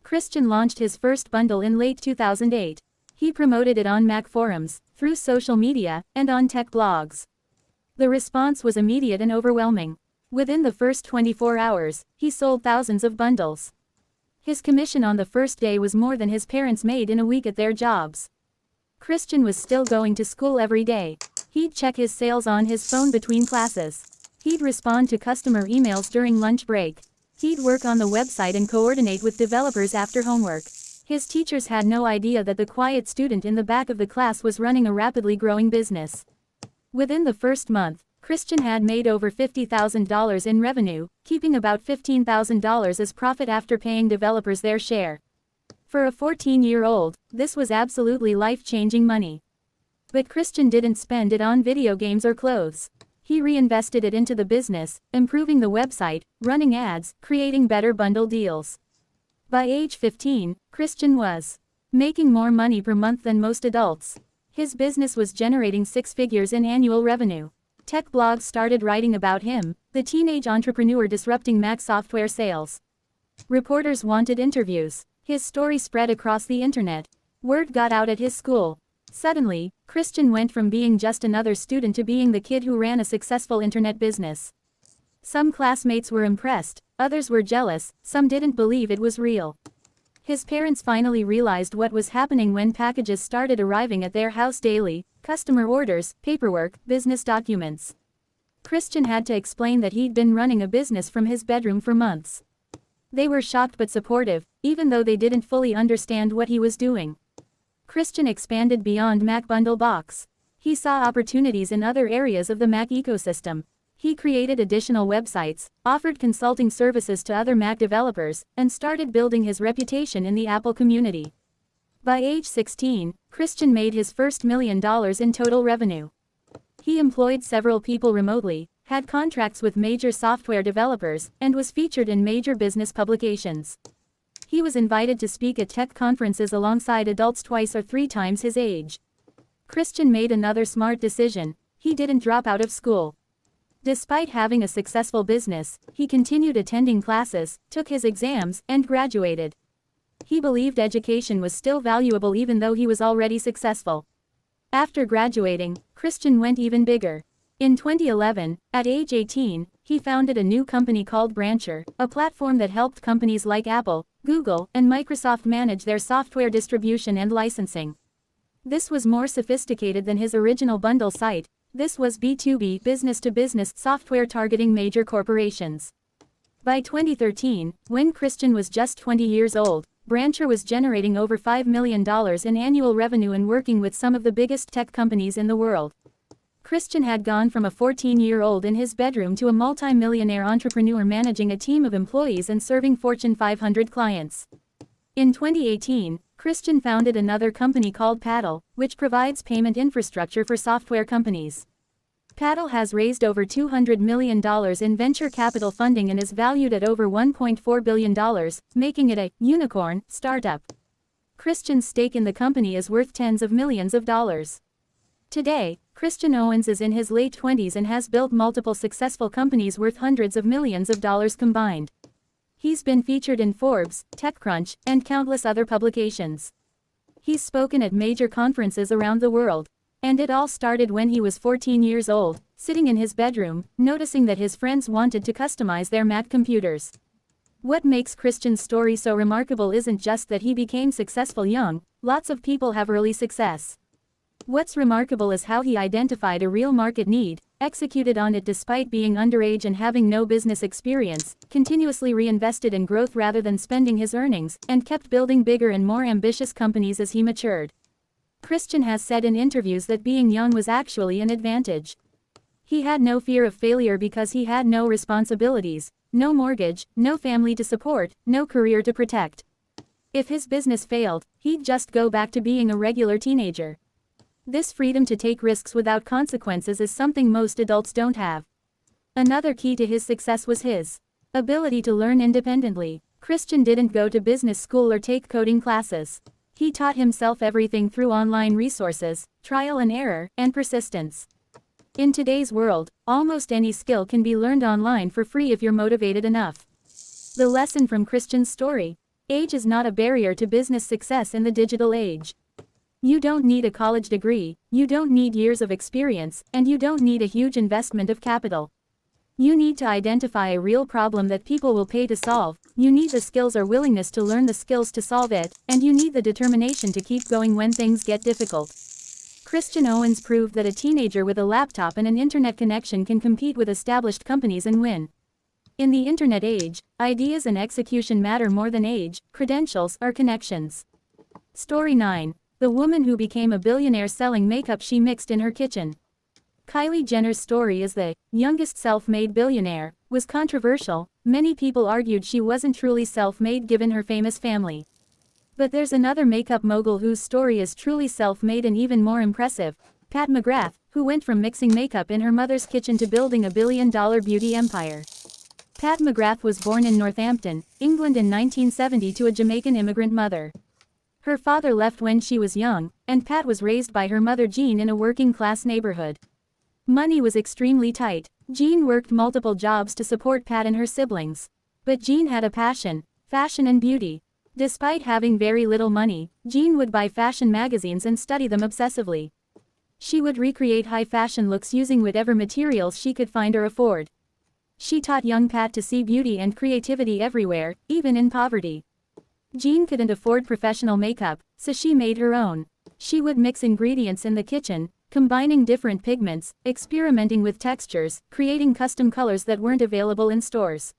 Christian launched his first bundle in late 2008. He promoted it on Mac forums, through social media, and on tech blogs. The response was immediate and overwhelming. Within the first 24 hours, he sold thousands of bundles. His commission on the first day was more than his parents made in a week at their jobs. Christian was still going to school every day. He'd check his sales on his phone between classes. He'd respond to customer emails during lunch break. He'd work on the website and coordinate with developers after homework. His teachers had no idea that the quiet student in the back of the class was running a rapidly growing business. Within the first month, Christian had made over $50,000 in revenue, keeping about $15,000 as profit after paying developers their share. For a 14-year-old, this was absolutely life-changing money. But Christian didn't spend it on video games or clothes. He reinvested it into the business, improving the website, running ads, creating better bundle deals. By age 15, Christian was making more money per month than most adults. His business was generating 6 figures in annual revenue. Tech blogs started writing about him, the teenage entrepreneur disrupting Mac software sales. Reporters wanted interviews. His story spread across the internet. Word got out at his school. Suddenly, Christian went from being just another student to being the kid who ran a successful internet business. Some classmates were impressed, others were jealous, some didn't believe it was real. His parents finally realized what was happening when packages started arriving at their house daily: customer orders, paperwork, business documents. Christian had to explain that he'd been running a business from his bedroom for months. They were shocked but supportive, even though they didn't fully understand what he was doing. Christian expanded beyond MacBundlebox. He saw opportunities in other areas of the Mac ecosystem. He created additional websites, offered consulting services to other Mac developers, and started building his reputation in the Apple community. By age 16, Christian made his first $1 million in total revenue. He employed several people remotely, had contracts with major software developers, and was featured in major business publications. He was invited to speak at tech conferences alongside adults 2 or 3 times his age. Christian made another smart decision: he didn't drop out of school. Despite having a successful business, he continued attending classes, took his exams, and graduated. He believed education was still valuable even though he was already successful. After graduating, Christian went even bigger. In 2011, at age 18, he founded a new company called Brancher, a platform that helped companies like Apple, Google, and Microsoft manage their software distribution and licensing. This was more sophisticated than his original bundle site. This was B2B, business-to-business software targeting major corporations. By 2013, when Christian was just 20 years old, Brancher was generating over $5 million in annual revenue and working with some of the biggest tech companies in the world. Christian had gone from a 14-year-old in his bedroom to a multi-millionaire entrepreneur managing a team of employees and serving Fortune 500 clients. In 2018, Christian founded another company called Paddle, which provides payment infrastructure for software companies. Paddle has raised over $200 million in venture capital funding and is valued at over $1.4 billion, making it a unicorn startup. Christian's stake in the company is worth tens of millions of dollars. Today, Christian Owens is in his late 20s and has built multiple successful companies worth hundreds of millions of dollars combined. He's been featured in Forbes, TechCrunch, and countless other publications. He's spoken at major conferences around the world. And it all started when he was 14 years old, sitting in his bedroom, noticing that his friends wanted to customize their Mac computers. What makes Christian's story so remarkable isn't just that he became successful young. Lots of people have early success. What's remarkable is how he identified a real market need, executed on it despite being underage and having no business experience, continuously reinvested in growth rather than spending his earnings, and kept building bigger and more ambitious companies as he matured. Christian has said in interviews that being young was actually an advantage. He had no fear of failure because he had no responsibilities, no mortgage, no family to support, no career to protect. If his business failed, he'd just go back to being a regular teenager. This freedom to take risks without consequences is something most adults don't have. Another key to his success was his ability to learn independently. Christian didn't go to business school or take coding classes. He taught himself everything through online resources, trial and error, and persistence. In today's world, almost any skill can be learned online for free if you're motivated enough. The lesson from Christian's story: age is not a barrier to business success in the digital age. You don't need a college degree, you don't need years of experience, and you don't need a huge investment of capital. You need to identify a real problem that people will pay to solve, you need the skills or willingness to learn the skills to solve it, and you need the determination to keep going when things get difficult. Christian Owens proved that a teenager with a laptop and an internet connection can compete with established companies and win. In the internet age, ideas and execution matter more than age, credentials, or connections. Story 9. The woman who became a billionaire selling makeup she mixed in her kitchen. Kylie Jenner's story as the youngest self-made billionaire was controversial. Many people argued she wasn't truly self-made given her famous family. But there's another makeup mogul whose story is truly self-made and even more impressive, Pat McGrath, who went from mixing makeup in her mother's kitchen to building a billion-dollar beauty empire. Pat McGrath was born in Northampton, England in 1970 to a Jamaican immigrant mother. Her father left when she was young, and Pat was raised by her mother Jean in a working-class neighborhood. Money was extremely tight. Jean worked multiple jobs to support Pat and her siblings. But Jean had a passion: fashion and beauty. Despite having very little money, Jean would buy fashion magazines and study them obsessively. She would recreate high-fashion looks using whatever materials she could find or afford. She taught young Pat to see beauty and creativity everywhere, even in poverty. Jean couldn't afford professional makeup, so she made her own. She would mix ingredients in the kitchen, combining different pigments, experimenting with textures, creating custom colors that weren't available in stores.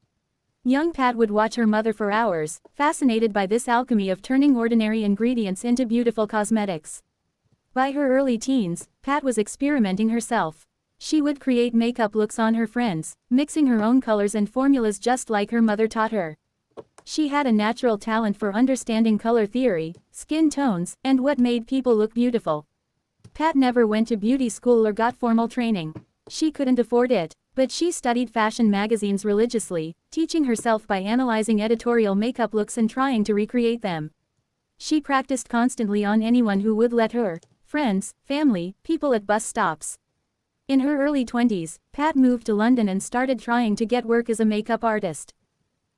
Young Pat would watch her mother for hours, fascinated by this alchemy of turning ordinary ingredients into beautiful cosmetics. By her early teens, Pat was experimenting herself. She would create makeup looks on her friends, mixing her own colors and formulas just like her mother taught her. She had a natural talent for understanding color theory, skin tones, and what made people look beautiful. Pat never went to beauty school or got formal training. She couldn't afford it, but she studied fashion magazines religiously, teaching herself by analyzing editorial makeup looks and trying to recreate them. She practiced constantly on anyone who would let her: friends, family, people at bus stops. In her early 20s, Pat moved to London and started trying to get work as a makeup artist.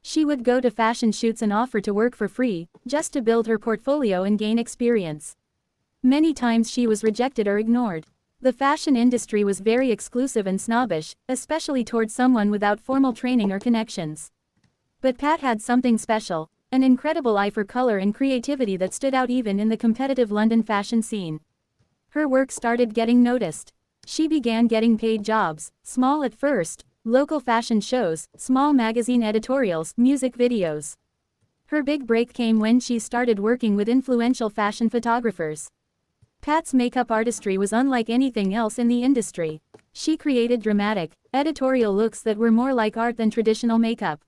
She would go to fashion shoots and offer to work for free, just to build her portfolio and gain experience. Many times she was rejected or ignored. The fashion industry was very exclusive and snobbish, especially towards someone without formal training or connections. But Pat had something special, an incredible eye for color and creativity that stood out even in the competitive London fashion scene. Her work started getting noticed. She began getting paid jobs, small at first, local fashion shows, small magazine editorials, music videos. Her big break came when she started working with influential fashion photographers. Pat's makeup artistry was unlike anything else in the industry. She created dramatic, editorial looks that were more like art than traditional makeup.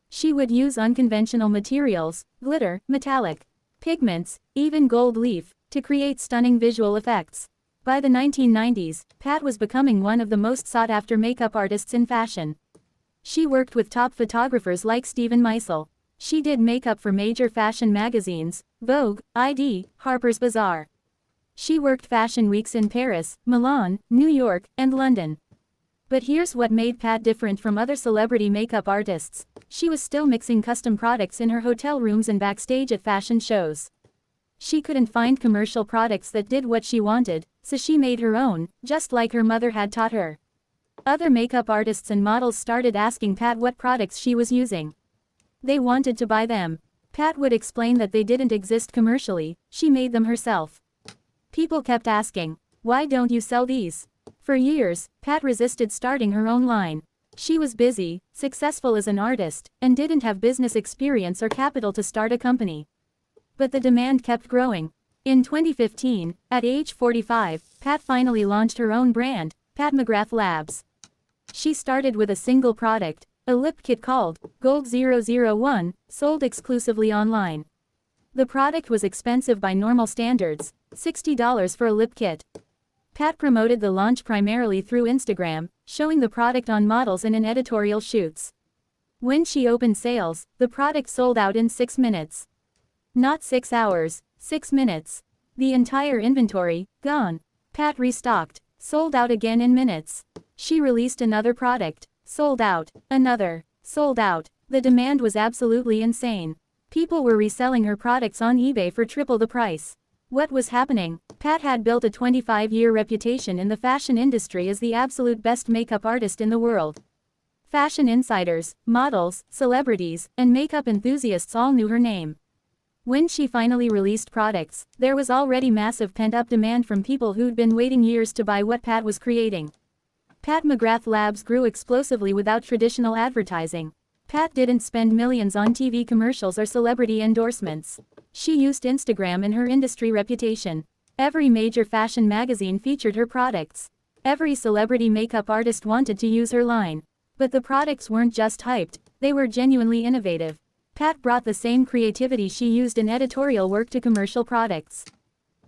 She would use unconventional materials, glitter, metallic pigments, even gold leaf, to create stunning visual effects. By the 1990s, Pat was becoming one of the most sought-after makeup artists in fashion. She worked with top photographers like Steven Meisel. She did makeup for major fashion magazines, Vogue, ID, Harper's Bazaar. She worked fashion weeks in Paris, Milan, New York, and London. But here's what made Pat different from other celebrity makeup artists. She was still mixing custom products in her hotel rooms and backstage at fashion shows. She couldn't find commercial products that did what she wanted, so she made her own, just like her mother had taught her. Other makeup artists and models started asking Pat what products she was using. They wanted to buy them. Pat would explain that they didn't exist commercially, she made them herself. People kept asking, "Why don't you sell these?" For years, Pat resisted starting her own line. She was busy, successful as an artist, and didn't have business experience or capital to start a company. But the demand kept growing. In 2015, at age 45, Pat finally launched her own brand, Pat McGrath Labs. She started with a single product, a lip kit called Gold 001, sold exclusively online. The product was expensive by normal standards, $60 for a lip kit. Pat promoted the launch primarily through Instagram, showing the product on models and in editorial shoots. When she opened sales, the product sold out in 6 minutes. Not 6 hours, 6 minutes. The entire inventory, gone. Pat restocked, sold out again in minutes. She released another product, sold out, another, sold out. The demand was absolutely insane. People were reselling her products on eBay for triple the price. What was happening? Pat had built a 25-year reputation in the fashion industry as the absolute best makeup artist in the world. Fashion insiders, models, celebrities, and makeup enthusiasts all knew her name. When she finally released products, there was already massive pent-up demand from people who'd been waiting years to buy what Pat was creating. Pat McGrath Labs grew explosively without traditional advertising. Pat didn't spend millions on TV commercials or celebrity endorsements. She used Instagram and her industry reputation. Every major fashion magazine featured her products. Every celebrity makeup artist wanted to use her line. But the products weren't just hyped, they were genuinely innovative. Pat brought the same creativity she used in editorial work to commercial products.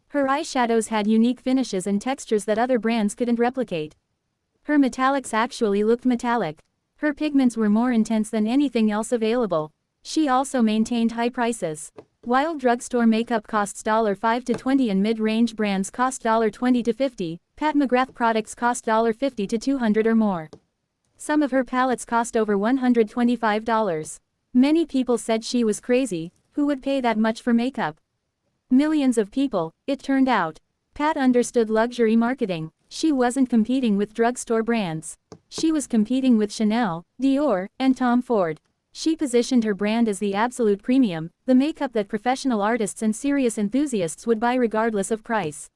Her eyeshadows had unique finishes and textures that other brands couldn't replicate. Her metallics actually looked metallic. Her pigments were more intense than anything else available. She also maintained high prices. While drugstore makeup costs $5 to $20 and mid-range brands cost $20 to $50, Pat McGrath products cost $50 to $200 or more. Some of her palettes cost over $125. Many people said she was crazy, who would pay that much for makeup? Millions of people, it turned out. Pat understood luxury marketing. She wasn't competing with drugstore brands. She was competing with Chanel, Dior, and Tom Ford. She positioned her brand as the absolute premium, the makeup that professional artists and serious enthusiasts would buy regardless of price.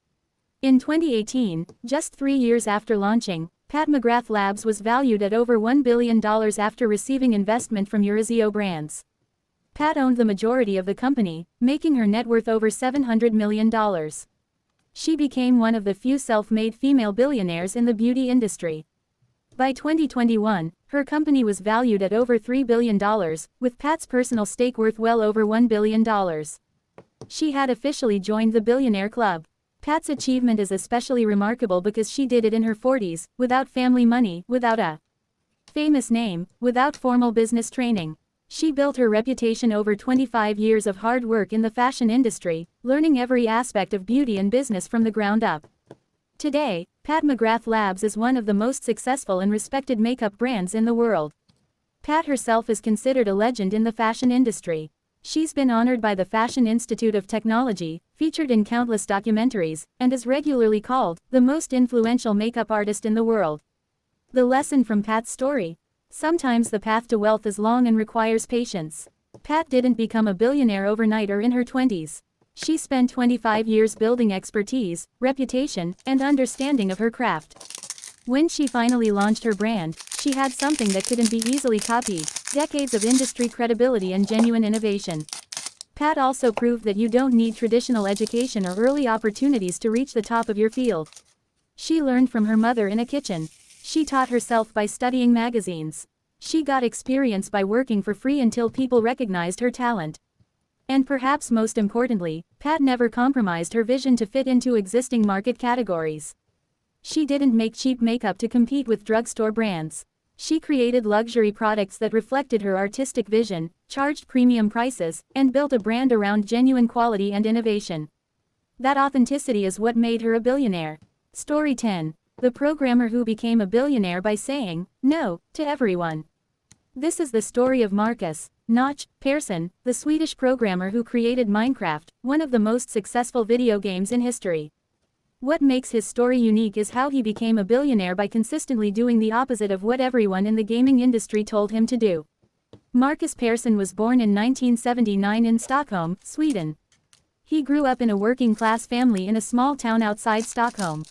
In 2018, just 3 years after launching, Pat McGrath Labs was valued at over $1 billion after receiving investment from Eurazeo Brands. Pat owned the majority of the company, making her net worth over $700 million. She became one of the few self-made female billionaires in the beauty industry. By 2021, her company was valued at over $3 billion, with Pat's personal stake worth well over $1 billion. She had officially joined the Billionaire Club. Pat's achievement is especially remarkable because she did it in her 40s, without family money, without a famous name, without formal business training. She built her reputation over 25 years of hard work in the fashion industry, learning every aspect of beauty and business from the ground up. Today, Pat McGrath Labs is one of the most successful and respected makeup brands in the world. Pat herself is considered a legend in the fashion industry. She's been honored by the Fashion Institute of Technology, featured in countless documentaries, and is regularly called the most influential makeup artist in the world. The lesson from Pat's story. Sometimes the path to wealth is long and requires patience. Pat didn't become a billionaire overnight or in her 20s. She spent 25 years building expertise, reputation, and understanding of her craft. When she finally launched her brand, she had something that couldn't be easily copied: decades of industry credibility and genuine innovation. Pat also proved that you don't need traditional education or early opportunities to reach the top of your field. She learned from her mother in a kitchen. She taught herself by studying magazines. She got experience by working for free until people recognized her talent. And perhaps most importantly, Pat never compromised her vision to fit into existing market categories. She didn't make cheap makeup to compete with drugstore brands. She created luxury products that reflected her artistic vision, charged premium prices, and built a brand around genuine quality and innovation. That authenticity is what made her a billionaire. Story 10. The programmer who became a billionaire by saying no to everyone. This is the story of Marcus Notch Persson, the Swedish programmer who created Minecraft, one of the most successful video games in history. What makes his story unique is how he became a billionaire by consistently doing the opposite of what everyone in the gaming industry told him to do. Marcus Persson was born in 1979 in Stockholm, Sweden. He grew up in a working-class family in a small town outside Stockholm.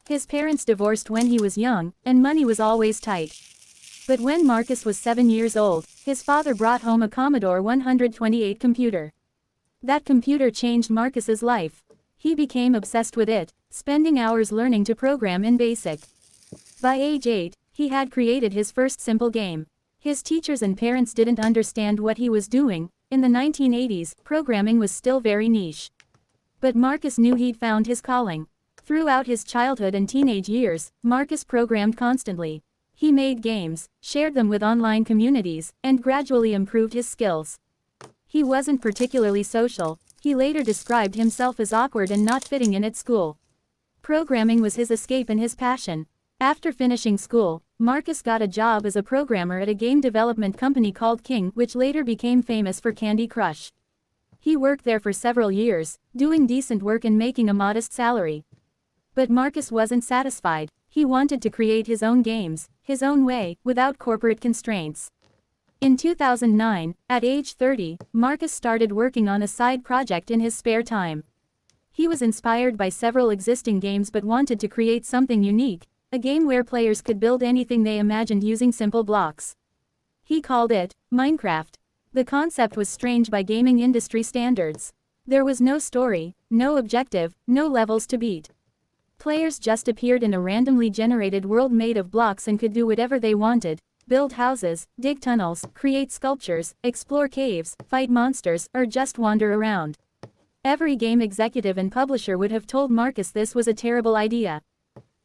His parents divorced when he was young, and money was always tight. But when Marcus was 7 years old, his father brought home a Commodore 128 computer. That computer changed Marcus's life. He became obsessed with it, spending hours learning to program in BASIC. By age 8, he had created his first simple game. His teachers and parents didn't understand what he was doing. In the 1980s, programming was still very niche. But Marcus knew he'd found his calling. Throughout his childhood and teenage years, Marcus programmed constantly. He made games, shared them with online communities, and gradually improved his skills. He wasn't particularly social. He later described himself as awkward and not fitting in at school. Programming was his escape and his passion. After finishing school, Marcus got a job as a programmer at a game development company called King, which later became famous for Candy Crush. He worked there for several years, doing decent work and making a modest salary. But Marcus wasn't satisfied. He wanted to create his own games, his own way, without corporate constraints. In 2009, at age 30, Marcus started working on a side project in his spare time. He was inspired by several existing games but wanted to create something unique, a game where players could build anything they imagined using simple blocks. He called it Minecraft. The concept was strange by gaming industry standards. There was no story, no objective, no levels to beat. Players just appeared in a randomly generated world made of blocks and could do whatever they wanted: build houses, dig tunnels, create sculptures, explore caves, fight monsters, or just wander around. Every game executive and publisher would have told Marcus this was a terrible idea.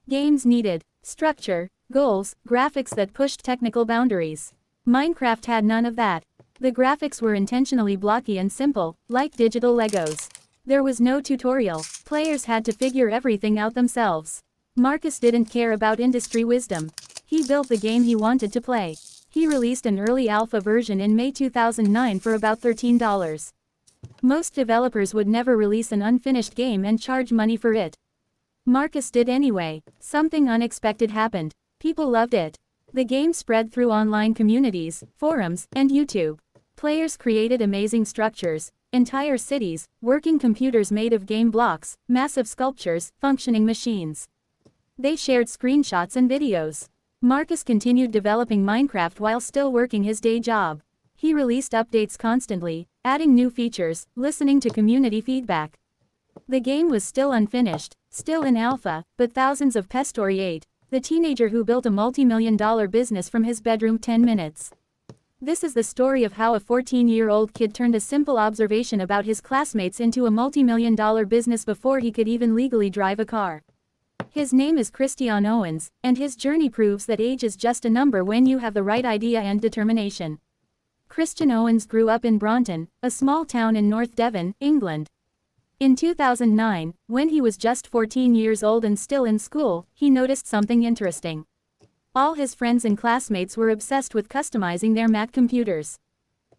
Games needed structure, goals, graphics that pushed technical boundaries. Minecraft had none of that. The graphics were intentionally blocky and simple, like digital Legos. There was no tutorial. Players had to figure everything out themselves. Marcus didn't care about industry wisdom. He built the game he wanted to play. He released an early alpha version in May 2009 for about $13. Most developers would never release an unfinished game and charge money for it. Marcus did anyway. Something unexpected happened. People loved it. The game spread through online communities, forums, and YouTube. Players created amazing structures, entire cities, working computers made of game blocks, massive sculptures, functioning machines. They shared screenshots and videos. Marcus continued developing Minecraft while still working his day job. He released updates constantly, adding new features, listening to community feedback. The game was still unfinished, still in alpha, but thousands of Pestori ate, the teenager who built a multi-million-dollar business from his bedroom 10 minutes. This is the story of how a 14-year-old kid turned a simple observation about his classmates into a multi-million-dollar business before he could even legally drive a car. His name is Christian Owens, and his journey proves that age is just a number when you have the right idea and determination. Christian Owens grew up in Braunton, a small town in North Devon, England. In 2009, when he was just 14 years old and still in school, he noticed something interesting. All his friends and classmates were obsessed with customizing their Mac computers.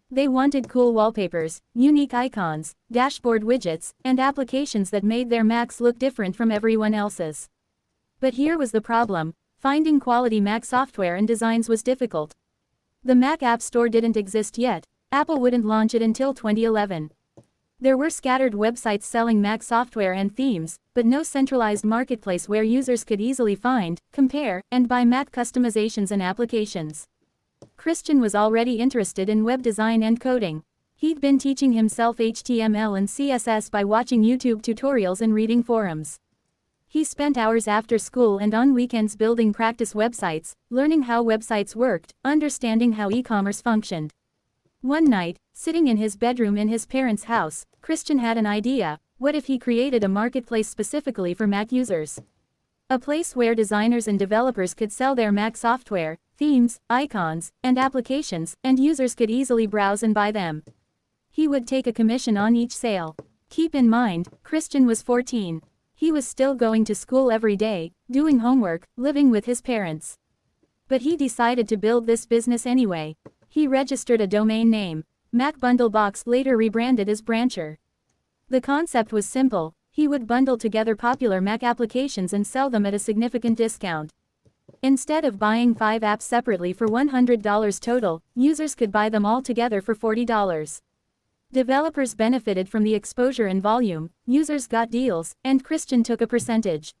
They wanted cool wallpapers, unique icons, dashboard widgets, and applications that made their Macs look different from everyone else's. But here was the problem: finding quality Mac software and designs was difficult. The Mac App Store didn't exist yet. Apple wouldn't launch it until 2011. There were scattered websites selling Mac software and themes, but no centralized marketplace where users could easily find, compare, and buy Mac customizations and applications. Christian was already interested in web design and coding. He'd been teaching himself HTML and CSS by watching YouTube tutorials and reading forums. He spent hours after school and on weekends building practice websites, learning how websites worked, understanding how e-commerce functioned. One night, sitting in his bedroom in his parents' house, Christian had an idea. What if he created a marketplace specifically for Mac users? A place where designers and developers could sell their Mac software, themes, icons, and applications, and users could easily browse and buy them. He would take a commission on each sale. Keep in mind, Christian was 14. He was still going to school every day, doing homework, living with his parents. But he decided to build this business anyway. He registered a domain name, MacBundlebox, later rebranded as Brancher. The concept was simple: he would bundle together popular Mac applications and sell them at a significant discount. Instead of buying 5 apps separately for $100 total, users could buy them all together for $40. Developers benefited from the exposure and volume, users got deals, and Christian took a percentage.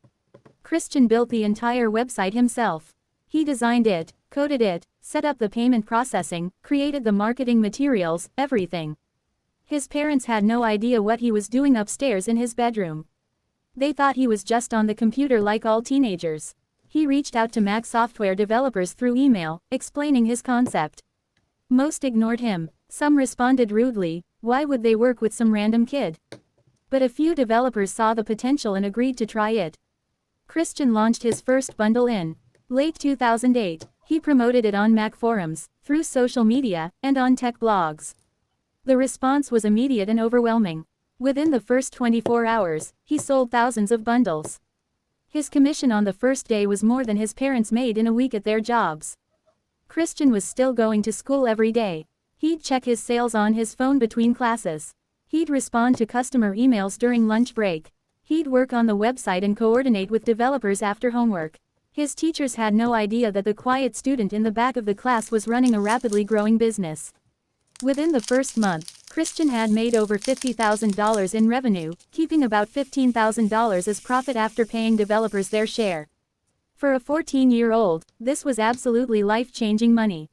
Christian built the entire website himself. He designed it, coded it, set up the payment processing, created the marketing materials, everything. His parents had no idea what he was doing upstairs in his bedroom. They thought he was just on the computer like all teenagers. He reached out to Mac software developers through email, explaining his concept. Most ignored him. Some responded rudely: why would they work with some random kid? But a few developers saw the potential and agreed to try it. Christian launched his first bundle in late 2008. He promoted it on Mac forums, through social media, and on tech blogs. The response was immediate and overwhelming. Within the first 24 hours, he sold thousands of bundles. His commission on the first day was more than his parents made in a week at their jobs. Christian was still going to school every day. He'd check his sales on his phone between classes. He'd respond to customer emails during lunch break. He'd work on the website and coordinate with developers after homework. His teachers had no idea that the quiet student in the back of the class was running a rapidly growing business. Within the first month, Christian had made over $50,000 in revenue, keeping about $15,000 as profit after paying developers their share. For a 14-year-old, this was absolutely life-changing money.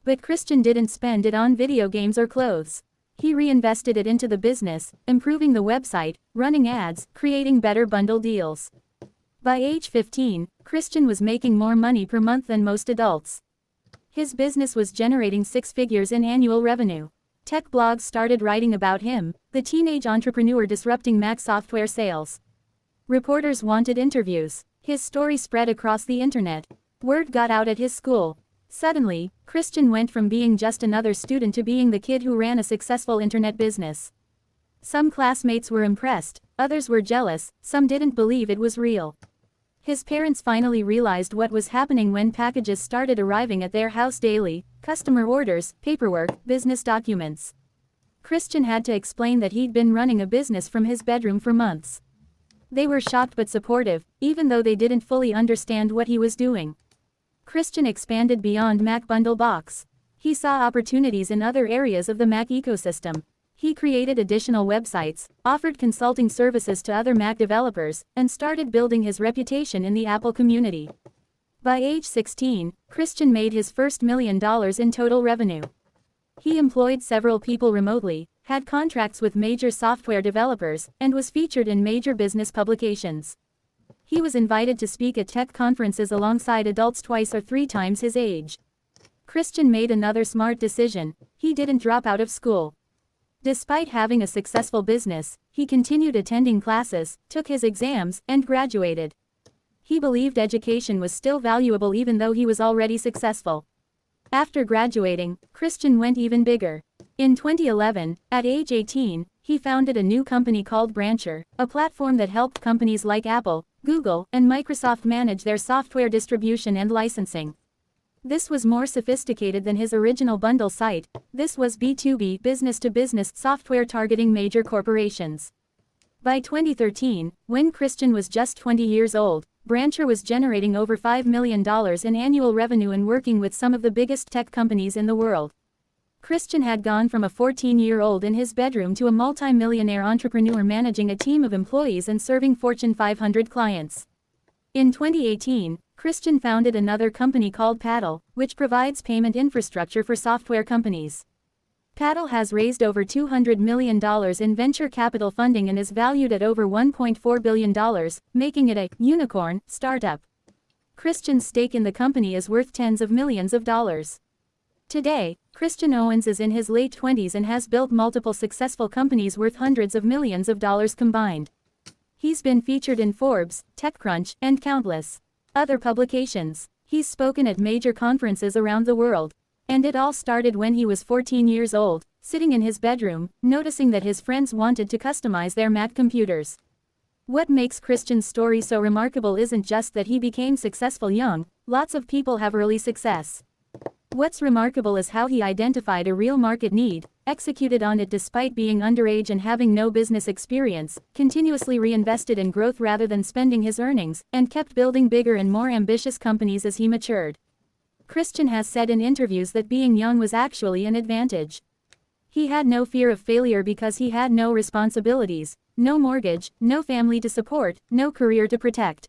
But Christian didn't spend it on video games or clothes. He reinvested it into the business, improving the website, running ads, creating better bundle deals. By age 15, Christian was making more money per month than most adults. His business was generating 6 figures in annual revenue. Tech blogs started writing about him, the teenage entrepreneur disrupting Mac software sales. Reporters wanted interviews. His story spread across the internet. Word got out at his school. Suddenly, Christian went from being just another student to being the kid who ran a successful internet business. Some classmates were impressed, others were jealous, some didn't believe it was real. His parents finally realized what was happening when packages started arriving at their house daily: customer orders, paperwork, business documents. Christian had to explain that he'd been running a business from his bedroom for months. They were shocked but supportive, even though they didn't fully understand what he was doing. Christian expanded beyond MacBundlebox. He saw opportunities in other areas of the Mac ecosystem. He created additional websites, offered consulting services to other Mac developers, and started building his reputation in the Apple community. By age 16, Christian made his first $1 million in total revenue. He employed several people remotely, had contracts with major software developers, and was featured in major business publications. He was invited to speak at tech conferences alongside adults 2 or 3 times his age. Christian made another smart decision: he didn't drop out of school. Despite having a successful business, he continued attending classes, took his exams, and graduated. He believed education was still valuable even though he was already successful. After graduating, Christian went even bigger. In 2011, at age 18, he founded a new company called Brancher, a platform that helped companies like Apple, Google, and Microsoft manage their software distribution and licensing. This was more sophisticated than his original bundle site. This was B2B, business-to-business software targeting major corporations. By 2013, when Christian was just 20 years old, Brancher was generating over $5 million in annual revenue and working with some of the biggest tech companies in the world. Christian had gone from a 14-year-old in his bedroom to a multi-millionaire entrepreneur managing a team of employees and serving Fortune 500 clients. In 2018, Christian founded another company called Paddle, which provides payment infrastructure for software companies. Paddle has raised over $200 million in venture capital funding and is valued at over $1.4 billion, making it a unicorn startup. Christian's stake in the company is worth tens of millions of dollars. Today, Christian Owens is in his late 20s and has built multiple successful companies worth hundreds of millions of dollars combined. He's been featured in Forbes, TechCrunch, and countless other publications. He's spoken at major conferences around the world. And it all started when he was 14 years old, sitting in his bedroom, noticing that his friends wanted to customize their Mac computers. What makes Christian's story so remarkable isn't just that he became successful young. Lots of people have early success. What's remarkable is how he identified a real market need, executed on it despite being underage and having no business experience, continuously reinvested in growth rather than spending his earnings, and kept building bigger and more ambitious companies as he matured. Christian has said in interviews that being young was actually an advantage. He had no fear of failure because he had no responsibilities, no mortgage, no family to support, no career to protect.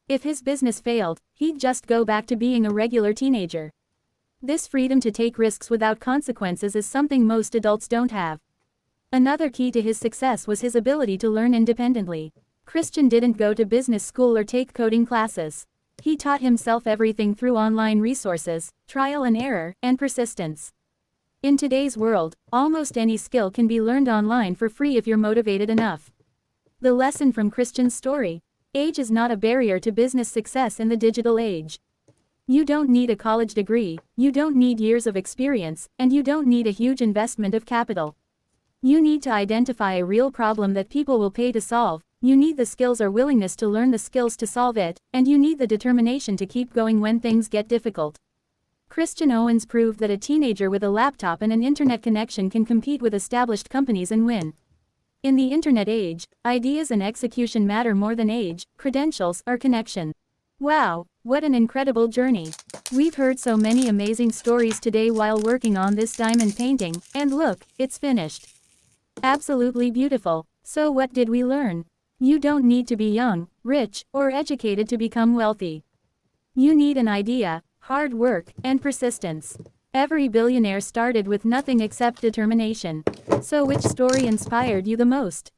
If his business failed, he'd just go back to being a regular teenager. This freedom to take risks without consequences is something most adults don't have. Another key to his success was his ability to learn independently. Christian didn't go to business school or take coding classes. He taught himself everything through online resources, trial and error, and persistence. In today's world, almost any skill can be learned online for free if you're motivated enough. The lesson from Christian's story: age is not a barrier to business success in the digital age. You don't need a college degree, you don't need years of experience, and you don't need a huge investment of capital. You need to identify a real problem that people will pay to solve. You need the skills or willingness to learn the skills to solve it, and you need the determination to keep going when things get difficult. Christian Owens proved that a teenager with a laptop and an internet connection can compete with established companies and win. In the internet age, ideas and execution matter more than age, credentials, or connection. Wow, what an incredible journey. We've heard so many amazing stories today while working on this diamond painting, and look, it's finished. Absolutely beautiful. So what did we learn? You don't need to be young, rich, or educated to become wealthy. You need an idea, hard work, and persistence. Every billionaire started with nothing except determination. So which story inspired you the most?